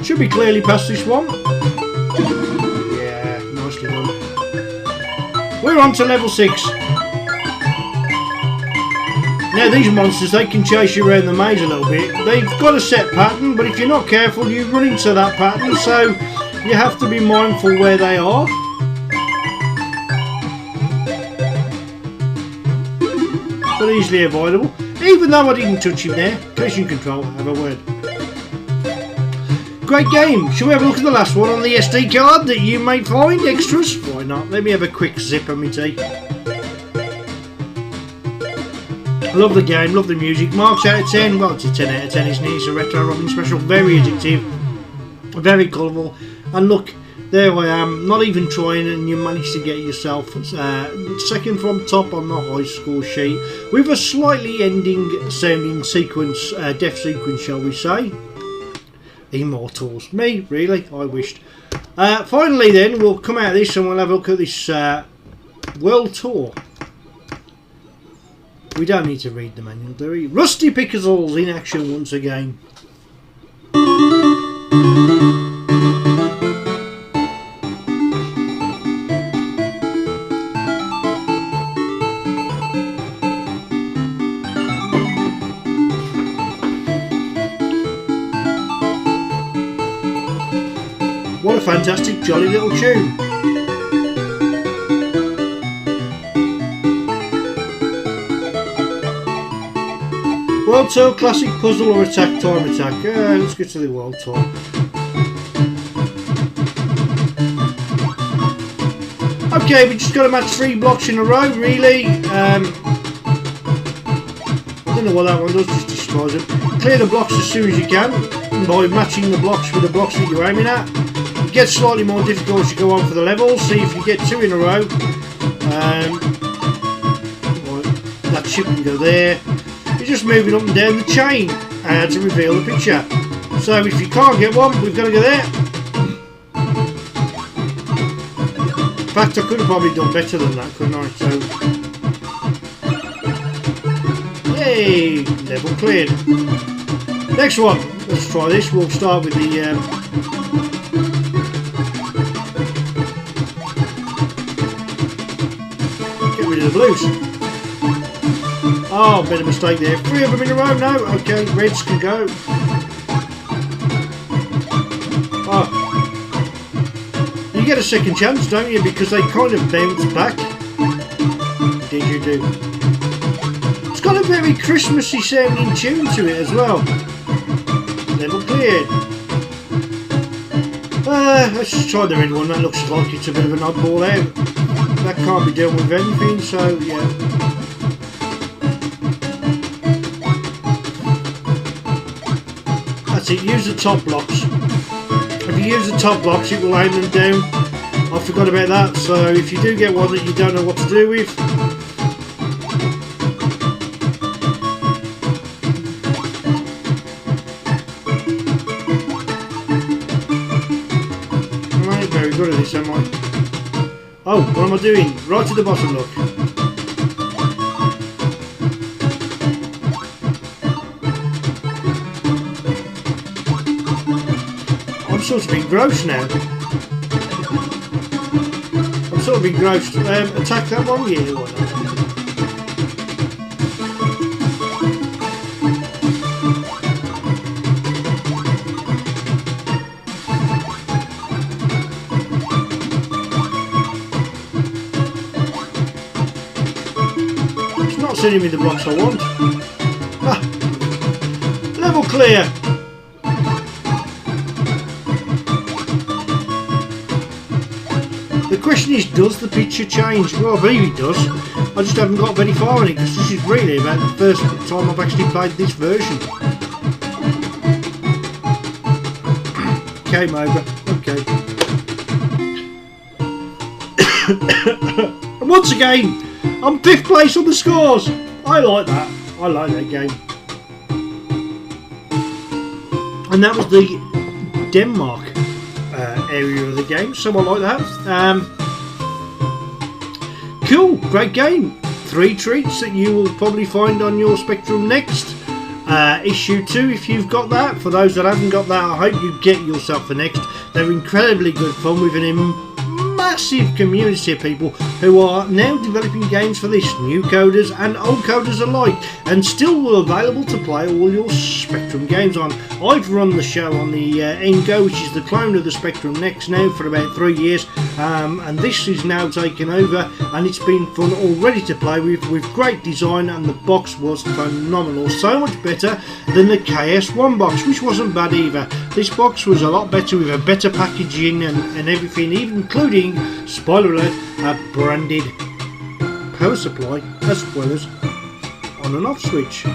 A: Should be clearly past this one. Yeah, nicely done. We're on to level 6. Now these monsters, they can chase you around the maze a little bit. They've got a set pattern, but if you're not careful you run into that pattern, so you have to be mindful where they are. But easily avoidable. Even though I didn't touch him there. Collision control, have a word. Great game. Shall we have a look at the last one on the SD card that you may find extras? Why not? Let me have a quick zip of me tea. Love the game, love the music. Marks out of 10. Well, it's a 10 out of 10, isn't it? It's a Retro Robbins special. Very addictive. Very colourful. And look, there I am, not even trying, and you managed to get yourself second from top on the high score sheet with a slightly ending sounding sequence, death sequence shall we say. Immortals. Me, really? I wished. Finally then, we'll come out of this and we'll have a look at this world tour. We don't need to read the manual, do we? Rusty Pickles in action once again. fantastic jolly little tune. World Tour, Classic, Puzzle or Attack, Time Attack. Let's get to the World Tour. Okay, we just got to match 3 blocks in a row, really. I don't know what that one does, just destroys it. Clear the blocks as soon as you can by matching the blocks with the blocks that you're aiming at. It gets slightly more difficult as you go on for the levels. See if you get 2 in a row. That chip can go there. You're just moving up and down the chain to reveal the picture. So if you can't get one, we've got to go there. In fact, I could have probably done better than that, couldn't I? So, yay! Level cleared. Next one. Let's try this. We'll start with the get rid of the blues. Oh, bit of a mistake there. 3 of them in a row now. Okay, reds can go. Oh. You get a second chance, don't you? Because they kind of bounce back. Did you do? It's got a very Christmassy sounding tune to it as well. Level cleared. Let's just try the red one. That looks like it's a bit of an oddball out. That can't be dealt with anything, so yeah. That's it. Use the top blocks. If you use the top blocks, it will aim them down. I forgot about that, so if you do get one that you don't know what to do with, I ain't very good at this, am I? Oh, what am I doing? Right to the bottom, look. I'm sort of engrossed now. I'm sort of engrossed. Attack that one? Yeah, why not? It's not sending me the blocks I want. Ah. Level clear. The question is, does the picture change? Well, I believe it does. I just haven't got very far in it because this is really about the first time I've actually played this version. Game over. Okay. And once again, I'm 5th place on the scores. I like that. I like that game. And that was the Denmark area of the game, so I like that. Cool, great game. 3 treats that you will probably find on your Spectrum Next. Issue 2 if you've got that. For those that haven't got that, I hope you get yourself the Next. They're incredibly good fun with an massive community of people who are now developing games for this, new coders and old coders alike, and still available to play all your Spectrum games on. I've run the show on the Engo, which is the clone of the Spectrum Next now, for about 3 years, and this is now taken over, and it's been fun already to play with great design, and the box was phenomenal, so much better than the KS1 box, which wasn't bad either. This box was a lot better with a better packaging and everything, even including, spoiler alert, a branded power supply as well as on and off switch.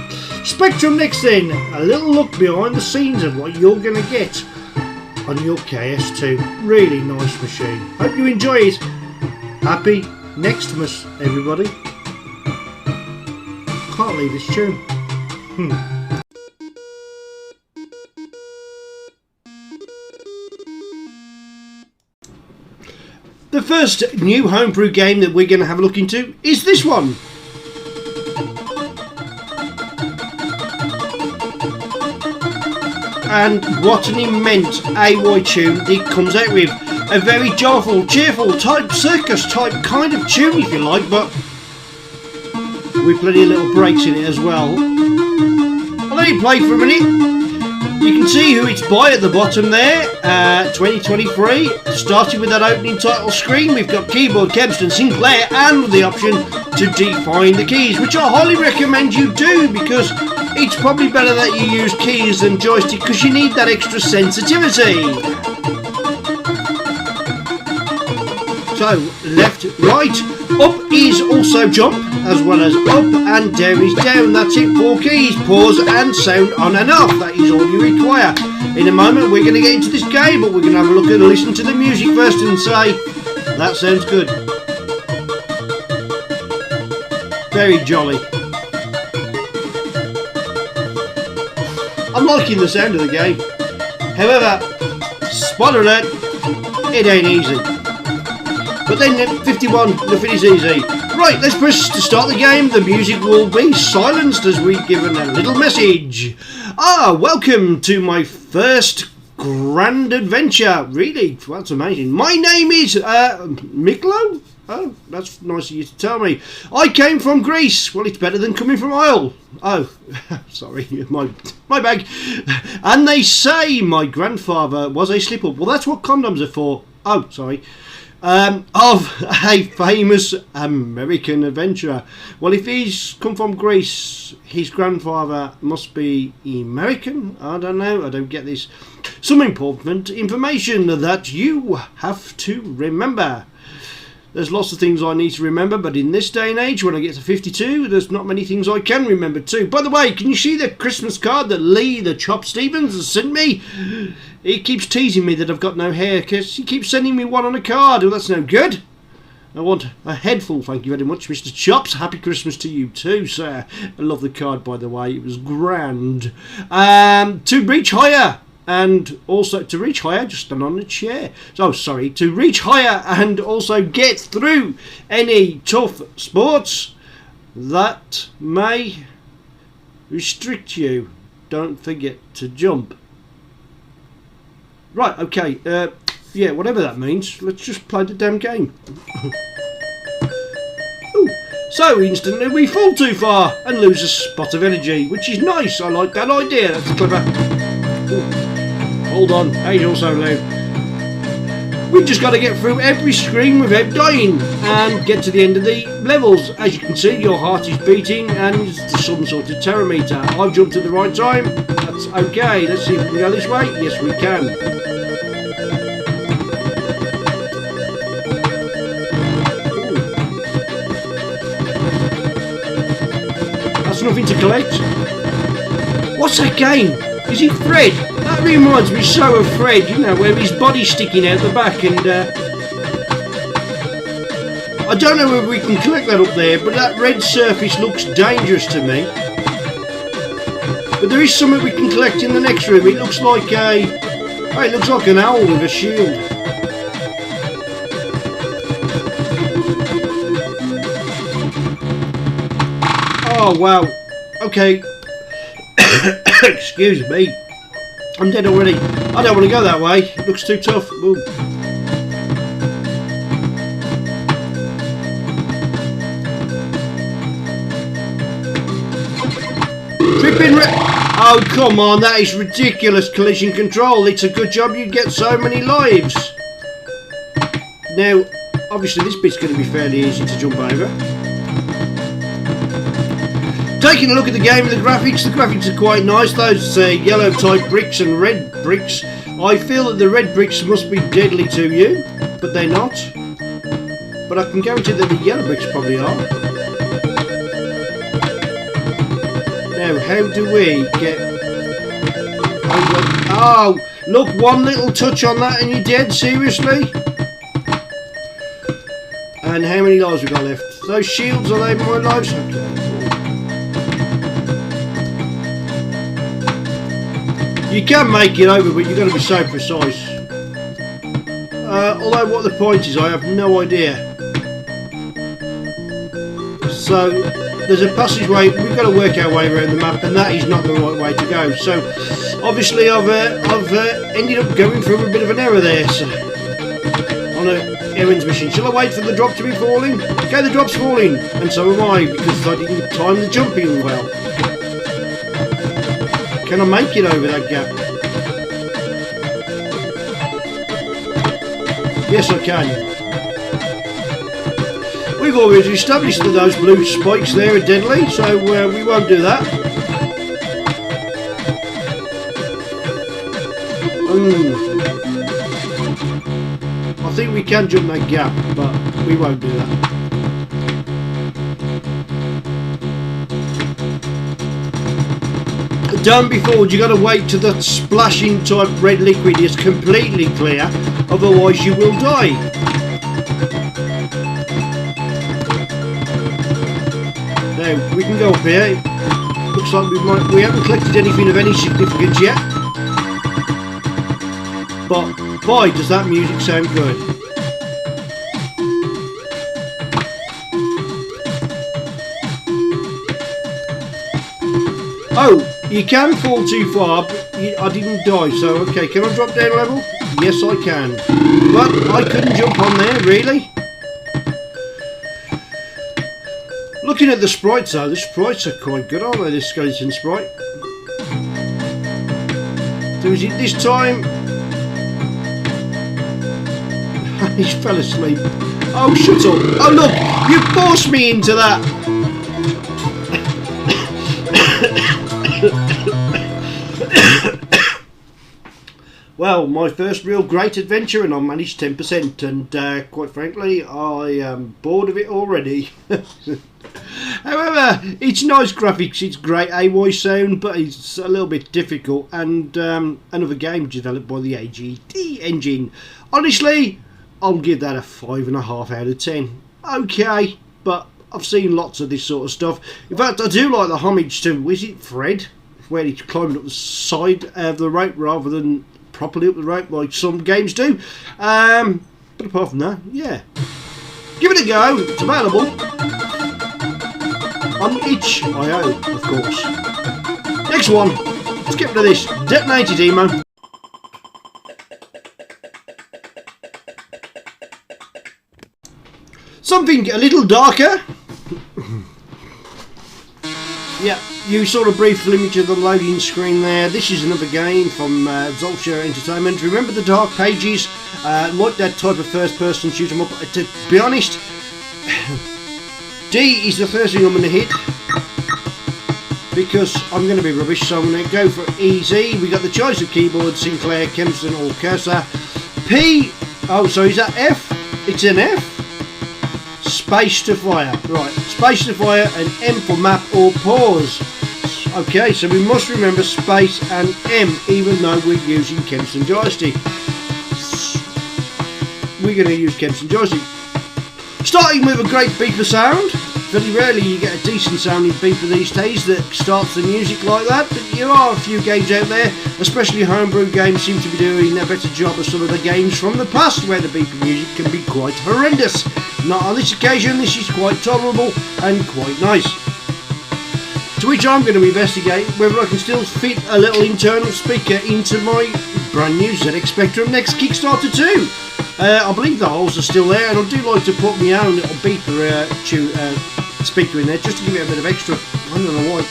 A: Spectrum Next then, a little look behind the scenes of what you're going to get on your KS2. Really nice machine. Hope you enjoy it. Happy Nextmas, everybody. Can't leave this tune. The first new homebrew game that we're going to have a look into is this one. And what an immense AY tune it comes out with. A very joyful, cheerful type, circus type kind of tune if you like, but with plenty of little breaks in it as well. I'll let it play for a minute. You can see who it's by at the bottom there, 2023. Starting with that opening title screen, we've got keyboard, Kempston, Sinclair, and the option to define the keys, which I highly recommend you do, because it's probably better that you use keys than joystick, because you need that extra sensitivity. So, left, right, up is also jump, as well as up, and down is down. That's it, 4 keys, pause and sound on and off. That is all you require. In a moment we're going to get into this game, but we're going to have a look and listen to the music first and say, that sounds good. Very jolly. I'm liking the sound of the game. However, spoiler alert, it ain't easy. But then 51, nothing is easy. Right, let's press to start the game. The music will be silenced as we're given a little message. Welcome to my first grand adventure. Really, that's amazing. My name is Miklo. Oh, that's nice of you to tell me. I came from Greece. Well, it's better than coming from Isle. Oh, sorry, my bag. And they say my grandfather was a slip-up. Well, that's what condoms are for. Oh, sorry. Of a famous American adventurer. Well, if he's come from Greece, his grandfather must be American. I don't know, I don't get this. Some important information that you have to remember. There's lots of things I need to remember, but in this day and age, when I get to 52, there's not many things I can remember too. By the way, can you see the Christmas card that Lee, the Chop Stevens, has sent me? He keeps teasing me that I've got no hair, because he keeps sending me one on a card. Well, that's no good. I want a head full, thank you very much, Mr. Chops. Happy Christmas to you too, sir. I love the card, by the way. It was grand. To reach higher. And also, to reach higher, just stand on a chair. So, sorry, to reach higher and also get through any tough sports that may restrict you, don't forget to jump. Right, okay, yeah, whatever that means, let's just play the damn game. Ooh, so instantly we fall too far and lose a spot of energy, which is nice. I like that idea, that's clever. Ooh. Hold on, age also loud. We've just got to get through every screen without dying and get to the end of the levels. As you can see, your heart is beating and it's some sort of terrameter. I've jumped at the right time. That's okay. Let's see if we can go this way. Yes, we can. Ooh. That's nothing to collect. What's that game? Is it Fred? That reminds me so of Fred, you know, where his body's sticking out the back, and I don't know if we can collect that up there, but that red surface looks dangerous to me. But there is something we can collect in the next room. It looks like it looks like an owl with a shield. Oh wow. Okay. Excuse me. I'm dead already. I don't want to go that way. It looks too tough. Ooh. Tripping oh, come on. That is ridiculous. Collision control. It's a good job you get so many lives. Now, obviously this bit's going to be fairly easy to jump over. Taking a look at the game and the graphics are quite nice. Those yellow type bricks and red bricks. I feel that the red bricks must be deadly to you, but they're not. But I can guarantee that the yellow bricks probably are. Now, how do we get... Oh, look, one little touch on that and you're dead, seriously? And how many lives we got left? Those shields, are they my lives? Okay. You can make it over, but you've got to be so precise. Although what the point is, I have no idea. So, there's a passageway, we've got to work our way around the map, and that is not the right way to go. So, obviously I've ended up going through a bit of an error there, so, on a errands mission. Shall I wait for the drop to be falling? Okay, the drop's falling, and so am I, because I didn't time the jumping well. Can I make it over that gap? Yes, I can. We've already established that those blue spikes there are deadly, so we won't do that. I think we can jump that gap, but we won't do that. Don't be fooled, you got to wait till the splashing type red liquid is completely clear, otherwise you will die. Now we can go up here. Looks like we haven't collected anything of any significance yet. But boy, does that music sound good. Oh, you can fall too far, but I didn't die, so okay, can I drop down a level? Yes, I can. But I couldn't jump on there, really? Looking at the sprites though, the sprites are quite good, aren't they, this skeleton sprite? So is it this time? He fell asleep. Oh, shut up. Oh, look, you forced me into that. Well, my first real great adventure, and I managed 10%, and quite frankly, I am bored of it already. However, it's nice graphics, it's great AY sound, but it's a little bit difficult, and another game developed by the AGD engine. Honestly, I'll give that a 5.5 out of 10. Okay, but I've seen lots of this sort of stuff. In fact, I do like the homage to, is it Fred? Where he's climbing up the side of the rope rather than properly up the rope like some games do. But apart from that, yeah. Give it a go. It's available on itch.io, of course. Next one. Let's get rid of this. Detonated emo. Something a little darker. Yeah, you saw a brief image of the loading screen there. This is another game from Zolcher Entertainment. Remember the Dark Pages? Like that type of first-person shoot 'em up. To be honest, D is the first thing I'm going to hit because I'm going to be rubbish. So I'm going to go for easy. We got the choice of keyboard: Sinclair, Kempston, or Cursor. P. Oh, so is that F? It's an F. Space to fire, right, space to fire, and M for map or pause. Okay, so we must remember space and M, even though we're using Kempston joystick. We're going to use Kempston joystick. Starting with a great beeper sound. Very rarely you get a decent sounding beeper these days that starts the music like that, but there are a few games out there, especially homebrew games, seem to be doing a better job of some of the games from the past where the beeper music can be quite horrendous. Not on this occasion, this is quite tolerable and quite nice. To which I'm going to investigate whether I can still fit a little internal speaker into my brand new ZX Spectrum Next Kickstarter 2. I believe the holes are still there, and I do like to put my own little beeper speaker in there just to give it a bit of extra. I don't know why.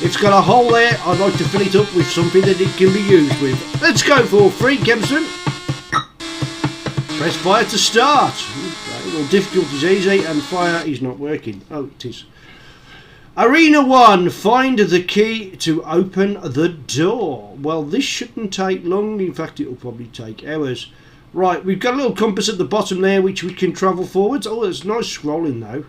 A: It's got a hole there, I'd like to fill it up with something that it can be used with. Let's go for 3, Kempston. Press fire to start. Okay, well, difficulty's easy and fire is not working. Oh, it is. Arena 1, find the key to open the door. Well, this shouldn't take long. In fact, it'll probably take hours. Right, we've got a little compass at the bottom there which we can travel forwards. Oh, there's nice scrolling though.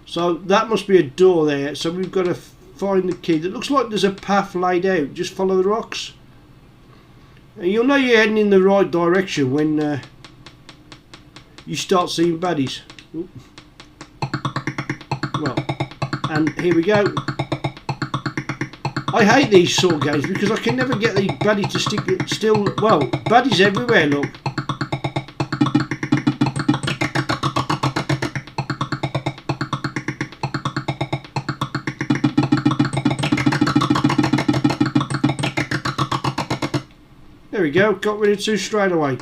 A: So that must be a door there. So we've got to find the key. It looks like there's a path laid out. Just follow the rocks. And you'll know you're heading in the right direction when you start seeing baddies. Ooh. Well, and here we go. I hate these sort of games because I can never get the baddie to stick still. Well, baddies everywhere, look. There we go, got rid of 2 straight away.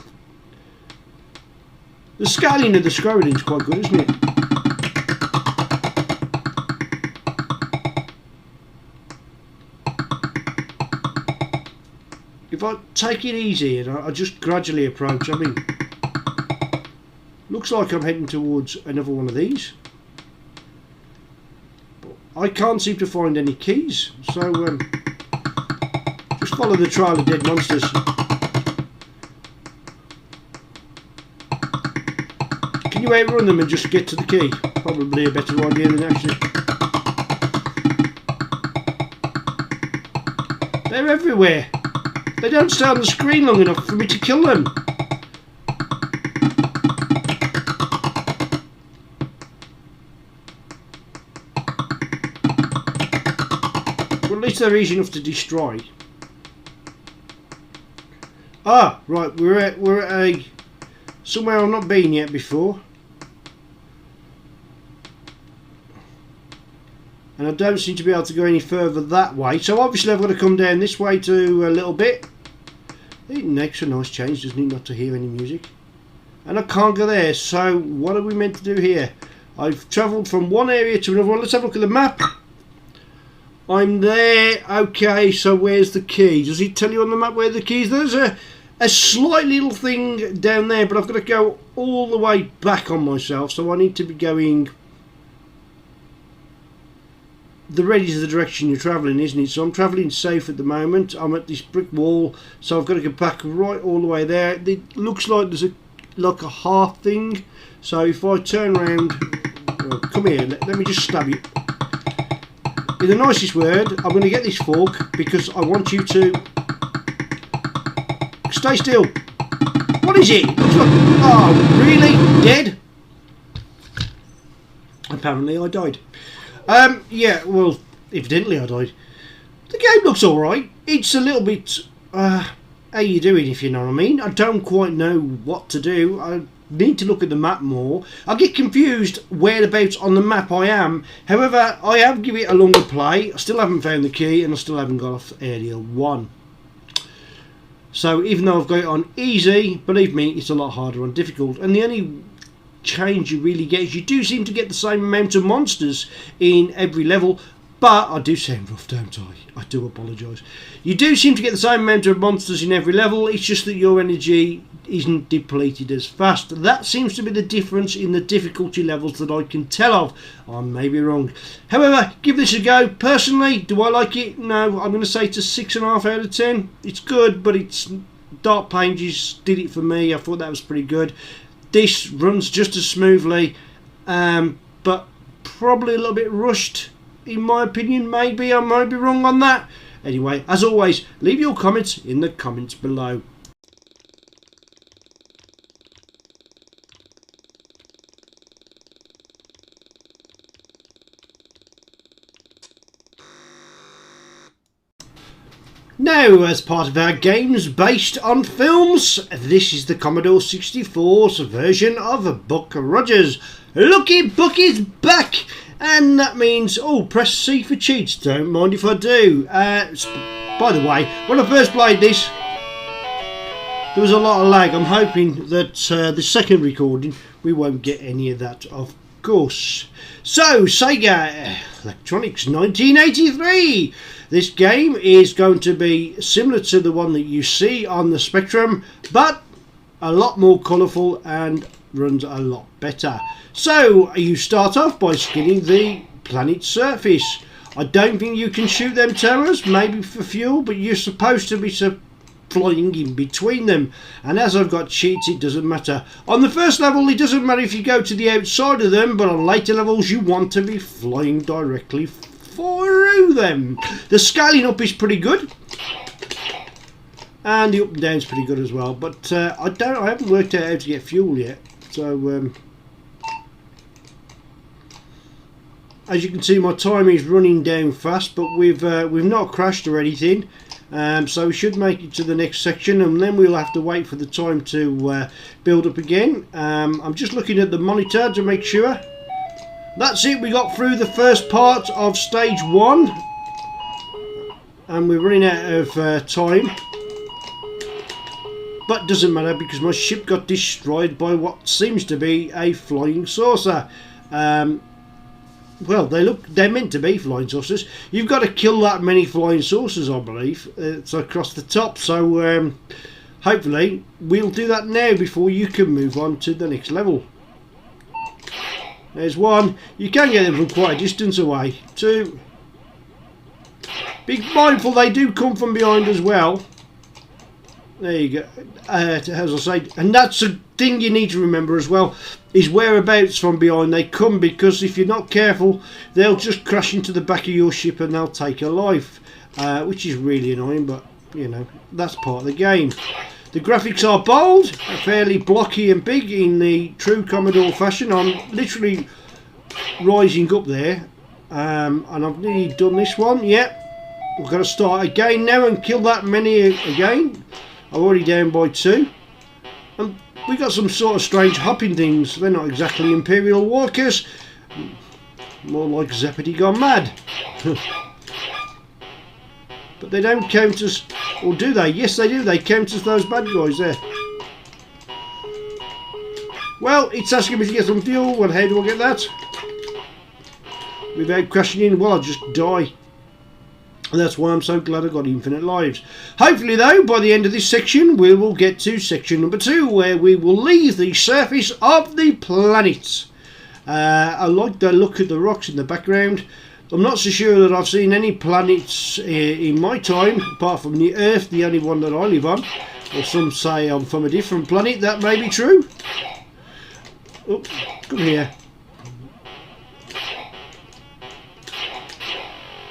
A: The scaling of the scrolling is quite good, isn't it? In if I take it easy and I just gradually approach, I mean, looks like I'm heading towards another one of these. But I can't seem to find any keys, so just follow the trail of dead monsters. Can you outrun them and just get to the key? Probably a better idea than actually. They're everywhere. They don't stay on the screen long enough for me to kill them. Well, at least they're easy enough to destroy. Ah, right. We're at a somewhere I've not been yet before. And I don't seem to be able to go any further that way, so obviously I've got to come down this way to a little bit. It makes a nice change, doesn't it, not to hear any music. And I can't go there, so what are we meant to do here? I've travelled from one area to another one. Let's have a look at the map. I'm there. Okay, so where's the key? Does it tell you on the map where the key is? There's a slight little thing down there, but I've got to go all the way back on myself, so I need to be going the red is the direction you're travelling, isn't it? So I'm travelling safe at the moment. I'm at this brick wall, so I've got to go back right all the way there. It looks like there's a half thing. So if I turn around, come here, let me just stab you. In the nicest word, I'm going to get this fork because I want you to stay still. What is it? Oh, really? Dead? Apparently I died. Yeah, well, evidently I died. The game looks alright. It's a little bit, how you doing, if you know what I mean. I don't quite know what to do. I need to look at the map more. I get confused whereabouts on the map I am. However, I have given it a longer play. I still haven't found the key and I still haven't got off area 1. So even though I've got it on easy, believe me, it's a lot harder on difficult. And the only change you really get is you do seem to get the same amount of monsters in every level, but I do sound rough, don't I do apologise. You do seem to get the same amount of monsters in every level. It's just that your energy isn't depleted as fast. That seems to be the difference in the difficulty levels that I can tell of. I may be wrong. However, give this a go. Personally, do I like it? No, I'm going to say it's a 6.5 out of 10. It's good, but it's Dark Pages did it for me. I thought that was pretty good. This runs just as smoothly, but probably a little bit rushed, in my opinion. Maybe I might be wrong on that. Anyway, as always, leave your comments in the comments below. Now, as part of our games based on films, this is the Commodore 64's version of Buck Rogers. Looky, Buck is back! And that means, oh, press C for cheats, don't mind if I do. By the way, when I first played this, there was a lot of lag. I'm hoping that the second recording, we won't get any of that, of course. So, Sega Electronics 1983. This game is going to be similar to the one that you see on the Spectrum, but a lot more colourful and runs a lot better. So you start off by skinning the planet's surface. I don't think you can shoot them terrors, maybe for fuel, but you're supposed to be flying in between them. And as I've got cheats, it doesn't matter. On the first level, it doesn't matter if you go to the outside of them, but on later levels, you want to be flying directly through them. The scaling up is pretty good, and the up and down is pretty good as well. But I haven't worked out how to get fuel yet. So as you can see, my time is running down fast, but we've not crashed or anything. So we should make it to the next section, and then we'll have to wait for the time to build up again. I'm just looking at the monitor to make sure. That's it, we got through the first part of stage 1, and we're running out of time, but doesn't matter because my ship got destroyed by what seems to be a flying saucer. well, they're meant to be flying saucers. You've got to kill that many flying saucers, I believe. It's across the top, so hopefully we'll do that now before you can move on to the next level. There's one. You can get them from quite a distance away. Two. Be mindful they do come from behind as well. There you go. As I say, and that's a thing you need to remember as well, is whereabouts from behind they come, because if you're not careful, they'll just crash into the back of your ship and they'll take a life, which is really annoying, but you know, that's part of the game. The graphics are bold, fairly blocky and big in the true Commodore fashion. I'm literally rising up there, and I've nearly done this one. Yep, we've got to start again now and kill that many again. I'm already down by 2. And we got some sort of strange hopping things. They're not exactly Imperial walkers, more like Zeppity gone mad. But they don't count as, or do they? Yes they do, they count as those bad guys there. Well, it's asking me to get some fuel. Well, how do I get that? Without crashing in, well, I'll just die. And that's why I'm so glad I got infinite lives. Hopefully though, by the end of this section, we will get to section number 2, where we will leave the surface of the planet. I like the look at the rocks in the background. I'm not so sure that I've seen any planets in my time, apart from the Earth, the only one that I live on. Or some say I'm from a different planet. That may be true. Oh, come here.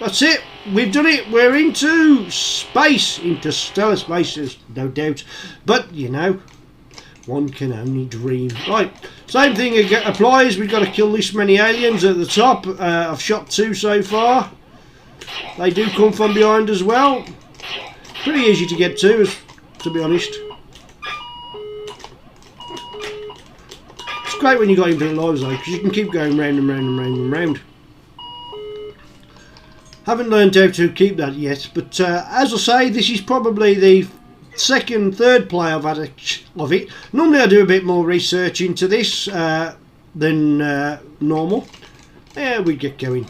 A: That's it. We've done it. We're into space, interstellar spaces, no doubt. But, you know, one can only dream. Right, same thing applies. We've got to kill this many aliens at the top. I've shot 2 so far. They do come from behind as well. Pretty easy to get to be honest. It's great when you got infinite lives though, because you can keep going round and round and round and round. Haven't learned how to keep that yet, but as I say, this is probably the third play I've had of it. Normally I do a bit more research into this than normal. Yeah, we get going.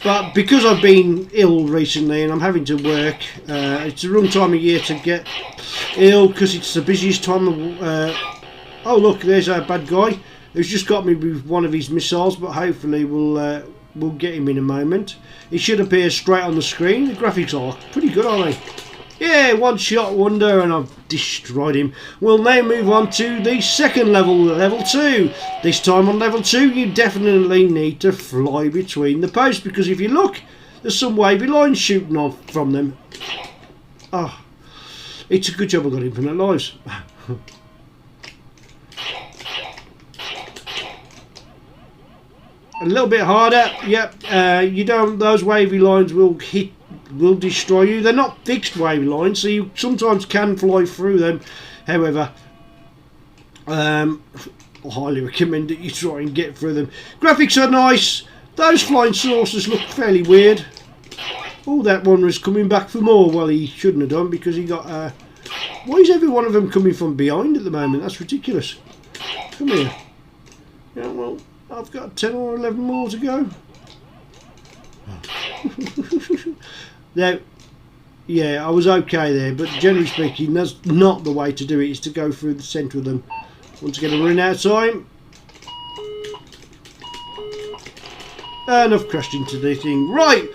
A: But because I've been ill recently and I'm having to work, it's the wrong time of year to get ill because it's the busiest time of... oh look, there's our bad guy who's just got me with one of his missiles, but hopefully we'll get him in a moment. He should appear straight on the screen. The graphics are pretty good, aren't they? Yeah, one shot wonder, and I've destroyed him. We'll now move on to the second level, level 2. This time on level 2, you definitely need to fly between the posts, because if you look, there's some wavy lines shooting off from them. Oh, it's a good job I got infinite lives. A little bit harder. Yep. You don't. Those wavy lines will destroy you. They're not fixed wavy lines, so you sometimes can fly through them. However, I highly recommend that you try and get through them. Graphics are nice. Those flying saucers look fairly weird. Oh, that one was coming back for more. Well, he shouldn't have done, because he got. Why is every one of them coming from behind at the moment? That's ridiculous. Come here. Yeah, well. I've got 10 or 11 more to go. Now, yeah, I was okay there, but generally speaking, that's not the way to do it, is to go through the centre of them. Once again, I'm running out of time. And I've crashed into the thing. Right,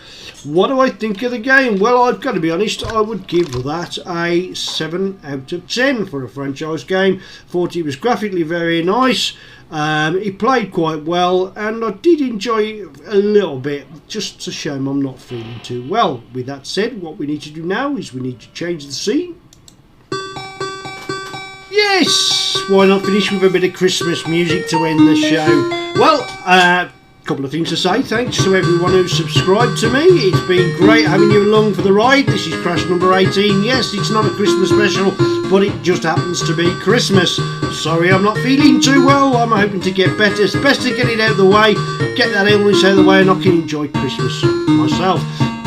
A: what do I think of the game? Well, I've got to be honest, I would give that a 7 out of 10 for a franchise game. Thought it was graphically very nice. It played quite well, and I did enjoy it a little bit. Just a shame I'm not feeling too well. With that said, what we need to do now is we need to change the scene. Yes! Why not finish with a bit of Christmas music to end the show? Well, couple of things to say. Thanks to everyone who subscribed to me. It's been great having you along for the ride. This is crash number 18. Yes, it's not a Christmas special, but it just happens to be Christmas. Sorry I'm not feeling too well. I'm hoping to get better. It's best to get it out of the way, get that illness out of the way, and I can enjoy Christmas myself.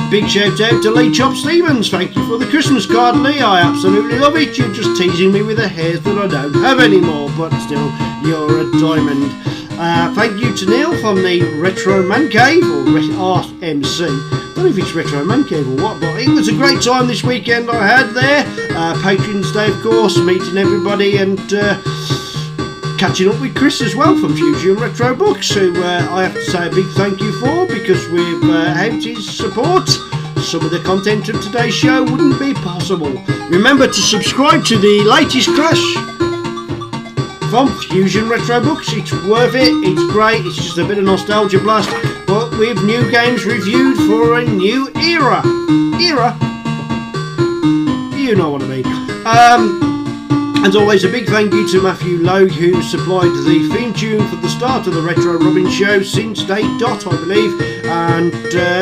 A: Big shout out to Lee Chop Stevens. Thank you for the Christmas card, Lee. I absolutely love it. You're just teasing me with the hairs that I don't have anymore, but still, you're a diamond. Thank you to Neil from the Retro Man Cave, or RMC. I don't know if it's Retro Man Cave or what, but it was a great time this weekend I had there. Patrons Day, of course, meeting everybody and catching up with Chris as well from Fusion Retro Books, who I have to say a big thank you for, because without his support, some of the content of today's show wouldn't be possible. Remember to subscribe to the latest crash from Fusion Retro Books. It's worth it, it's great, it's just a bit of nostalgia blast, but with new games reviewed for a new era. You know what I mean. As always, a big thank you to Matthew Lowe, who supplied the theme tune for the start of the Retro Robbins show since day dot, I believe, and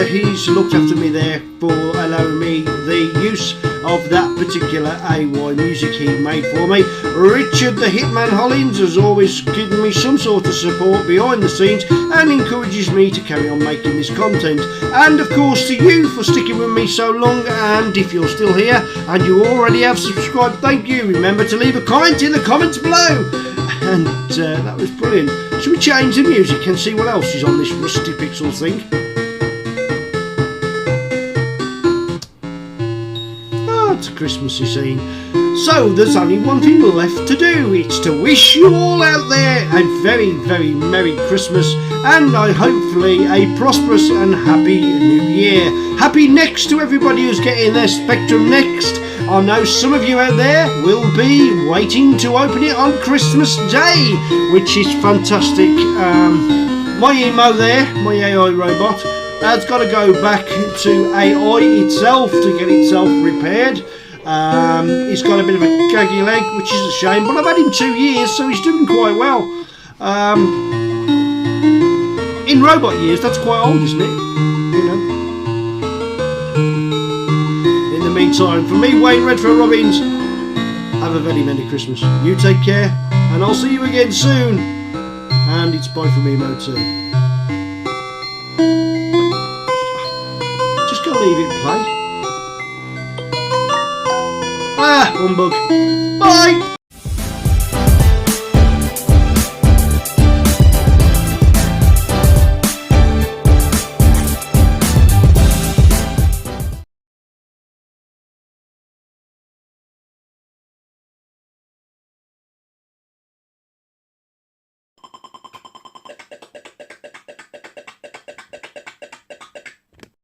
A: he's looked after me there for allowing me the use of that particular AY music he made for me. Richard the Hitman Hollins has always given me some sort of support behind the scenes and encourages me to carry on making this content. And of course to you for sticking with me so long, and if you're still here and you already have subscribed, thank you. Remember to leave a comment in the comments below. And that was brilliant. Should we change the music and see what else is on this Rusty Pixel thing? It's a Christmassy scene. So there's only one thing left to do. It's to wish you all out there a very, very Merry Christmas, and hopefully a prosperous and happy New Year. Happy Next to everybody who's getting their Spectrum Next. I know some of you out there will be waiting to open it on Christmas Day, which is fantastic. My emo there, my AI robot, has got to go back to AI itself to get itself repaired. He's got a bit of a gaggy leg, which is a shame, but I've had him 2 years, so he's doing quite well. In robot years, that's quite old, isn't it? You know. In the meantime, for me, Wayne Retro Robbins, have a very Merry Christmas. You take care, and I'll see you again soon. And it's bye from Emo too. Leave it play. Humbug. Bye.